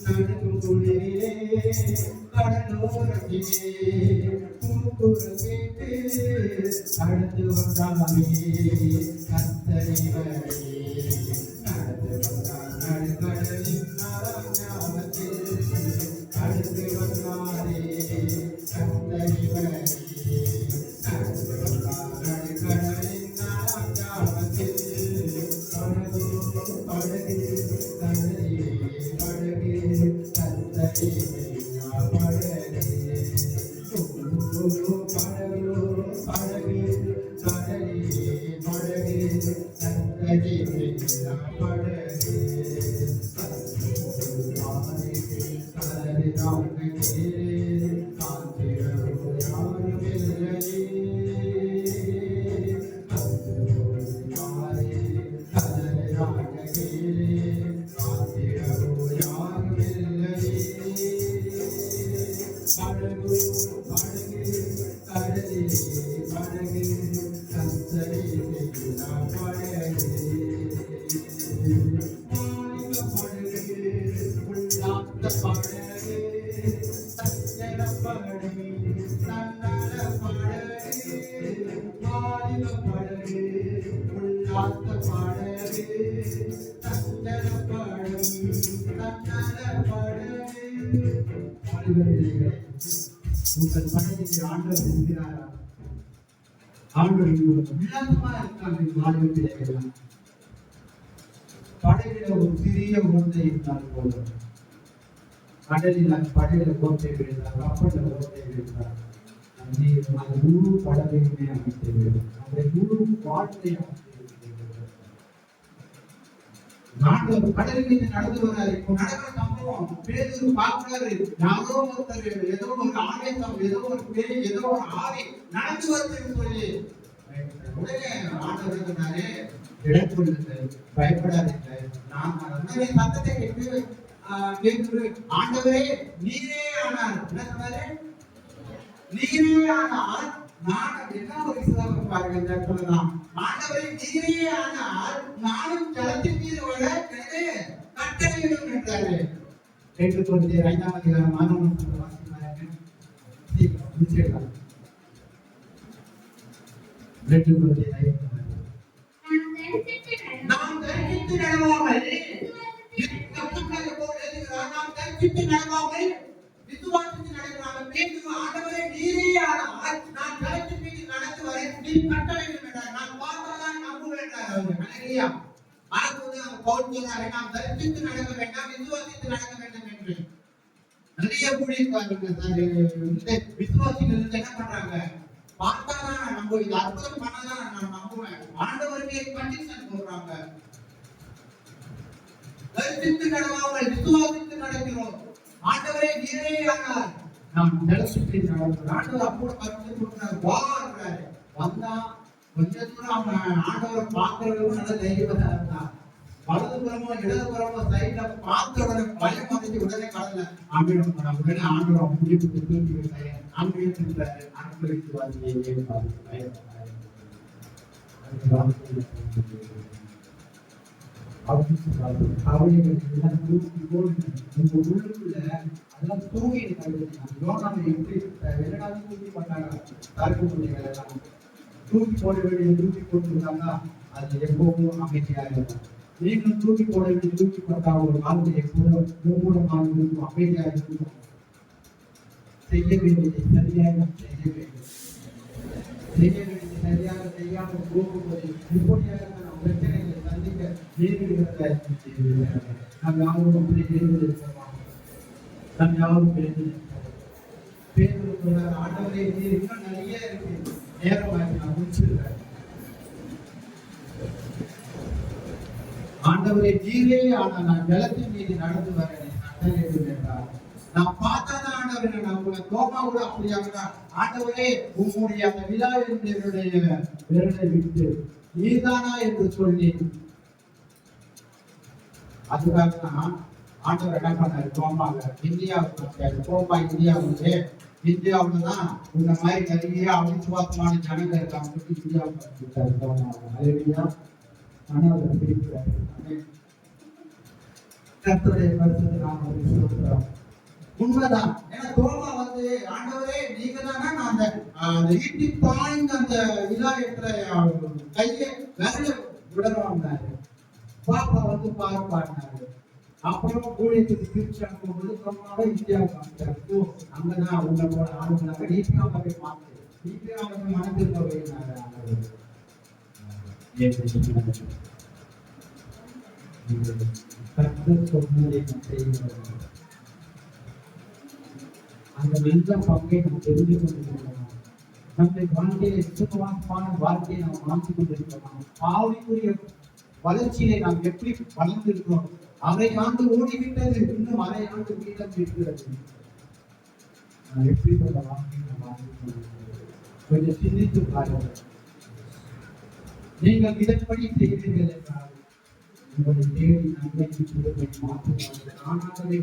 நடுங்கும் குளிரிலே கடலோரத்திலே கூக்குரல் கேட்டு அடுத்து வந்தாமே கத்தரிவரே நடந்து வந்தான் நடுக்கடலின் ஞாபகத்தில் அடுத்து வந்தாரே கத்தரிவரே நடந்து வந்தான் நடுக்கடலின் ஞாபகத்தில் படகு கதறி படகு கத்தரி உங்கள் பணியை ஆண்டவர் இருக்கிறாரா? ஆண்டவர் உல்லாசமா இருக்காங்க. வாழ்வு பிள்ளைகள் படையில ஒரு சிறிய ஓட்டை இருந்தால் போதும். கடலில் படையில ஓட்டை விழுந்தார், கப்பலில் ஓட்டை விழுந்தார். அந்த முழு படகையுமே அமைத்து விடும். அந்த முழு வாழ்க்கையை ஆண்டவர் கடல் மீது நடந்து வராரு. இப்போ நடக்கிற சம்பவம் பேதுரு பார்க்கிறாரு. யாரோ ஒருத்தர் ஏதோ ஒரு ஆவேசம், ஏதோ ஒரு பேய், ஏதோ ஒரு ஆவி நடந்து வருதுன்னு சொல்லி உடனே ஆண்டவர் சொன்னாரு, இடத்துக்கு பயப்படாதீங்க. நான் சத்தத்தை கேட்டு பேதுரு, ஆண்டவரே நீரே ஆனார். என்ன சொன்னாரு? நீரே ஆனார். நான் என்ன ஒரு விசுவாசம் பாருங்க இந்த இடத்துல தான். ஆண்டவரை நீரே ஆனால் நானும் ஜலத்தின் மீது வர கட்டளையிடும் என்றாரு. 2 Corinthians 5ஆம் அதிகாரம் 6ஆம் வசனத்தை வாசிப்பாருங்க. 2 Corinthians 5. நாம் தரிசித்து நடவாமல் விசுவாசித்து நடக்கிறாங்க. பேதுரு, ஆண்டவரே நீரே ஆனால் நான் ஜலத்தின் மீது நடந்து வரேன், நீ கட்டளையிடும் என்றார். நான் பார்த்தாதான் நம்புவேன் என்றார். அல்லேலூயா. ஆகவே அவர் பவுல் சொன்னார், நாம் தரிசித்து நடக்க வேண்டாம், விசுவாசித்து நடக்க வேண்டும் என்று. நிறைய ஊழியர்கள் விசுவாசிகள் என்ன பண்றாங்க? பார்த்தாதான் நம்ம இது அற்புதம் பண்ணதான் நான் நம்புவேன். ஆண்டவருக்கு கண்டிஷன் போடுறாங்க. தரிசித்து நடவாமல் விசுவாசித்து நடக்கிறோம். ஆண்டவரே நீரே ஆனார் நாம் ஜலத்தின் மீது நடக்கிறோம். ஆண்டவர் அப்போது பரிந்து கொடுக்கிறார். வாடுறாரு. வந்தா கொஞ்ச தூரம் அவன் ஆண்டவரை பார்க்கறதுக்கு நல்ல தைரியமா இருந்தான். வலதுபுறமோ இடதுபுறமோ சைட்ல பார்த்த உடனே பயம் வந்துட்டு உடனே கடல ஆம்பிடம் உடனே ஆண்டவர் முடிவு தூக்கி விட்டாரு. ஆம்பிடுறாரு. அனுபவித்து உள்ளுக்குள்ள அதெல்லாம் தூங்கி தூக்கி பண்ணாங்க. தடுப்பு முடிவுகள் எல்லாம் தூக்கி போட வேண்டியது தூக்கி போட்டுருந்தாங்க. அது எப்பவும் அமைதியாக இருக்கும். நீங்களும் தூக்கி போட வேண்டிய தூக்கி போட்டா ஒரு வாழ்க்கை எப்போதும் மூலமாக இருக்கும், அமைதியாக இருக்கும். செய்ய வேண்டியதை சரியாக செய்ய வேண்டும். செய்ய வேண்டியதை சரியாக செய்யாமல் போகும்போது இப்படியாக நாம் பிரச்சனைகளை சந்திக்க நேரிடுகிறத நாம் யாரும் நேரிடுகிறோமா? நாம் யாரும் பேசுகிற ஆண்டவரை இன்னும் நிறைய இருக்கு. நேரமாகி நான் முடிச்சிருக்கேன். ஆண்டவரை நீரே ஆனால் நான் ஜலத்தின் மீது நடந்து வரேன் என்றார். நான் பார்த்தாதான் ஆண்டவரை நம்மள கோமா கூட அப்படியாக ஆண்டவரே உங்களுடைய அந்த விழா என்னுடைய விரலை விட்டு நீதானா என்று சொல்லி அதுக்காக தான் ஆண்டவர் என்ன பண்ணாரு? கோமாங்க இந்தியாவுக்கு கோமா இந்தியாவுல தான் இந்த மாதிரி நிறைய அவிசுவாசமான ஜனங்கள் இருக்காங்க. இந்தியாவுக்கு கோமாங்க ஆனால் பிரிக்கிறாரு. கர்த்தருடைய பரிசுத்த நாமத்துக்கு ஸ்தோத்திரம். உண்மைதான். ஏன்னா தோமா வந்து ஆண்டவரே நீங்க தானே நான் அந்த ஈட்டி பாய்ந்து அந்த இதாயத்துல கையை விரல விடணும்னாரு. பாப்பா வந்து பாடினாரு. அப்புறம் ஊழியத்துக்கு திருச்சி அனுப்பும்போது தோமாவை இந்தியாவுக்கு அனுப்பிச்சாரு. அங்கதான் உங்களோட ஆளுங்களாக நீப்பியாவை போய் மாத்து, நீப்பியாவை மனதில் போயினாரு. கர்த்தர் சொன்னதை செய்வார். அந்த நல்ல பங்கை நாம் தெரிந்து கொண்டிருக்கிறோம். நம்முடைய வாழ்க்கையை சுத்தமான வாழ்க்கையை நாம் வாழ்ந்து கொண்டிருக்கிறோம். ஆவிக்குரிய வளர்ச்சியை நாம் எப்படி வளர்ந்திருக்கிறோம்? அரை ஆண்டு ஓடிவிட்டது, இன்னும் அரை ஆண்டு மீதம் இருக்கிறது. எப்படிப்பட்ட வாழ்க்கையை நாம் வாழ்ந்து கொண்டிருக்கிறோம்? கொஞ்சம் சிந்தித்து பாருங்கள். நீங்கள் இதன்படி செய்கிறீர்கள் என்றால் உங்களை தேடி நன்மைக்கு பொறுப்பை மாற்றுவார்கள். ஆனாகவே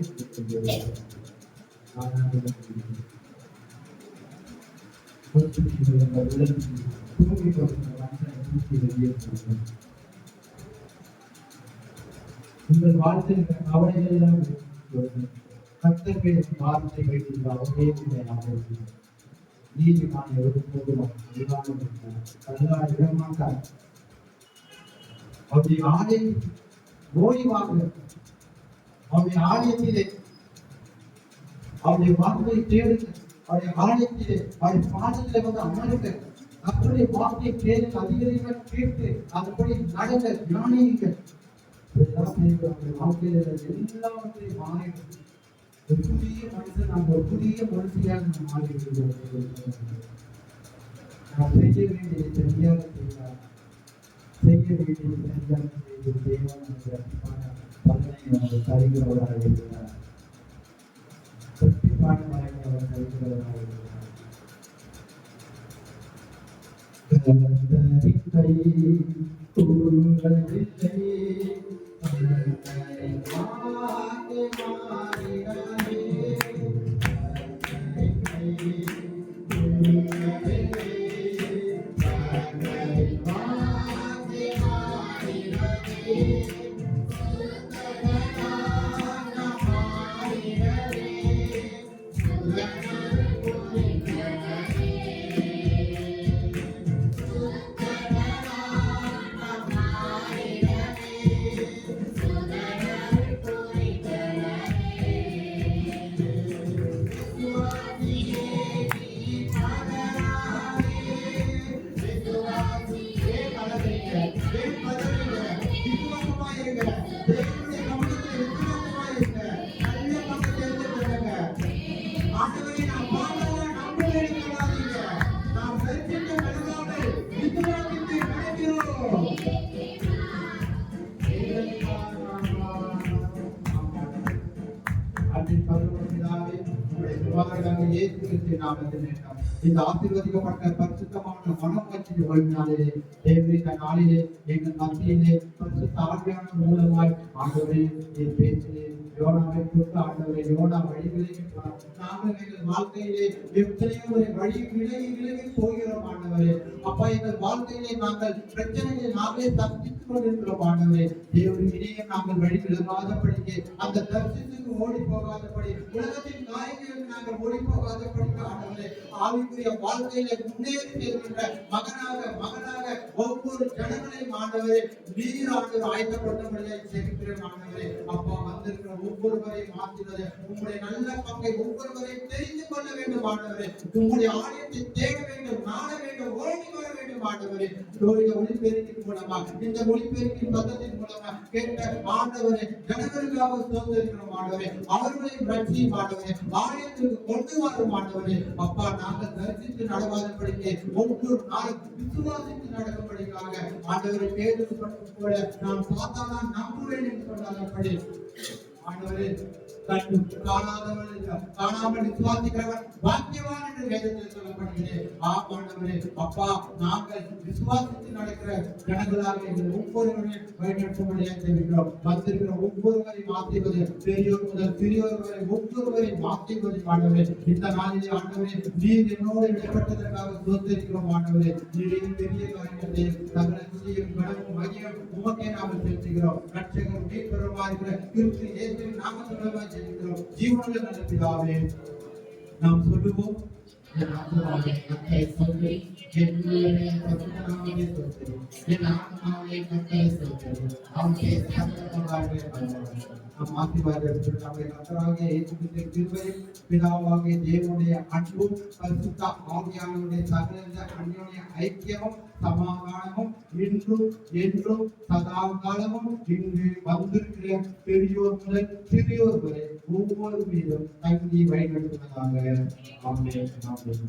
உங்கள் வாழ்க்கையில் கவலைகள் எல்லாம் கர்த்தருடைய வார்த்தை வைத்திருந்தால் நீதிமான ஒருபோதும் இடமாட்டார். அவருடைய ஆலயம் ஓய்வாக அவருடைய ஆலயத்திலே அவருடைய வார்த்தையை தேடுங்க. அவருடைய ஆலயத்திலே அவருடைய பாடத்திலே வந்து அமருங்க. அவருடைய வார்த்தையை கேளுங்க, அதிகரிக்க கேட்டு அதுபடி நடங்க, தியானியுங்க. வாழ்க்கையில எல்லாவற்றையும் மாறிடும். ஒரு புதிய மனுஷன், நாம் ஒரு புதிய மனுஷியாக நாம் மாறிவிடுவோம். நாம் செய்ய வேண்டியதை சரியாக செய்தார், செய்ய வேண்டியதை சரியாக செய்து தேவன் பலனை தருகிறவராக இருக்கிறார். கட்டிப்பாடு மலையை அவர் தருகிறவராக இருக்கிறார். இந்த ஆசீர்வதிக்கப்பட்ட பரிசுத்தமான மனப்பாட்சி வழினாலே இந்த நாளிலே எங்கள் மத்தியிலே பரிசுத்த ஆவியான மூலமாய் ஆண்டவரே என் பேச்சிலே யோனாவை கொடுத்து ஆண்டவரை யோனா வழி விலகி நாங்கள் எங்கள் வாழ்க்கையிலே எத்தனையோ வழி விலகி போகிறோம் ஆண்டவரே. அப்பா எங்கள் வாழ்க்கையிலே நாங்கள் பிரச்சனைகளை நாங்களே தப்பித்துக் கொண்டிருக்கிறோம் ஆண்டவரே. தேவன் இனியும் நாங்கள் வழி விலகாதபடிக்கு, அந்த தரிசனத்துக்கு ஓடி போகாதபடி, உலகத்தின் காரியங்களுக்கு நாங்கள் ஓடி போகாதபடிக்கு ஆண்டவரே ஆவிக்குரிய வாழ்க்கையிலே முன்னேறி செல்கின்ற மகனாக ஒவ்வொரு ஜனங்களையும் ஆண்டவரே நீர் ஆண்டவர் ஆயத்தப்படுத்தபடியாக செலுத்துகிறேன் ஆண்டவரே. அப்பா வந்திருக்கிற ஒவ்வொருவரையும் ஆசிர்வதித்து உங்களுடைய நல்ல பங்கை ஒவ்வொருவரையும் தெரிந்து கொள்ள வேண்டும் ஆண்டவரே. உங்களுடைய ஆலயத்தை தேட வேண்டும், நாட வேண்டும், ஓடி வர வேண்டும் ஆண்டவரே. இந்த ஒளிபெருக்கின் மூலமா, இந்த ஒளிபெருக்கின் சத்தத்தின் மூலமா கேட்ட ஆண்டவரே ஜனங்களுக்காக சோதரிக்கிறோம் ஆண்டவரே. அவர்களையும் ரட்சியும் ஆண்டவரே, ஆலயத்திற்கு கொண்டு வரும் ஆண்டவரே. அப்பா நாங்கள் தரிசித்து நடவாதபடிக்கு ஒவ்வொரு நாளும் விசுவாசித்து நடக்கும்படிக்காக ஆண்டவரை பேருக்கு போல நாம் சாத்தானா நம்ப வேண்டும் சொல்லாதபடி ஆண்டவரே கண்டு காணாதவர்கள் காணாமல் விசுவாசிக்கிறவன் பாக்கியவான் என்று வேதத்தில் சொல்லப்படுகிறது. ஆண்டவரே, அப்பா, நாங்கள் விசுவாசித்து நடக்கிற ஜனங்களாக எங்கள் ஒவ்வொருவரையும் வழிநடத்தும்படியாக ஜெபிக்கிறோம். வந்திருக்கிற ஒவ்வொருவரையும் ஆசீர்வதி, பெரியோர் முதல் சிறியோர் வரை ஒவ்வொருவரையும் ஆசீர்வதி ஆண்டவரே. இந்த நாளிலே ஆண்டவரே, நீர் என்னோடு இடைப்பட்டதற்காக ஸ்தோத்திரிக்கிறோம் ஆண்டவரே. நீரின் பெரிய காரியத்தை சகல துதியும் கனமும் மகிமையும் உமக்கே நாங்கள் செலுத்துகிறோம். ரட்சகர் மீட்பருமாய் இருக்கிற கிறிஸ்து இயேசுவின் நாமத்தினாலே ஜெபிக்கிறோம். ஜீவனுள்ள நல்ல பிதாவே, நாம் சொல்லுவோம், என் ஆத்துமாவே கர்த்தரை ஸ்தோத்திரி, என் உள்ளமே பரிசுத்த நாமத்தை ஸ்தோத்திரி, என் ஆத்துமாவே கர்த்தரை ஸ்தோத்திரி, அவருடைய சகல வாழ்வே பரவாயில்லை. நம் ஆசீர்வாதத்தை நம்முடைய கர்த்தராகிய இயேசு கிறிஸ்துவின் கிருபையும் பிதாவாகிய தேவனுடைய அன்பும் பரிசுத்த ஆவியானவருடைய சகல அந்யோன்ய ஐக்கியமும் சமாதானமும் இன்றும் என்றும் சதா காலமும் இங்கு வந்திருக்கிற பெரியோர் முதல் சிறியோர் வரை ஒவ்வொரு மீதும் தங்கி வழிநடத்துவதாக. ஆமென். ஆமென்.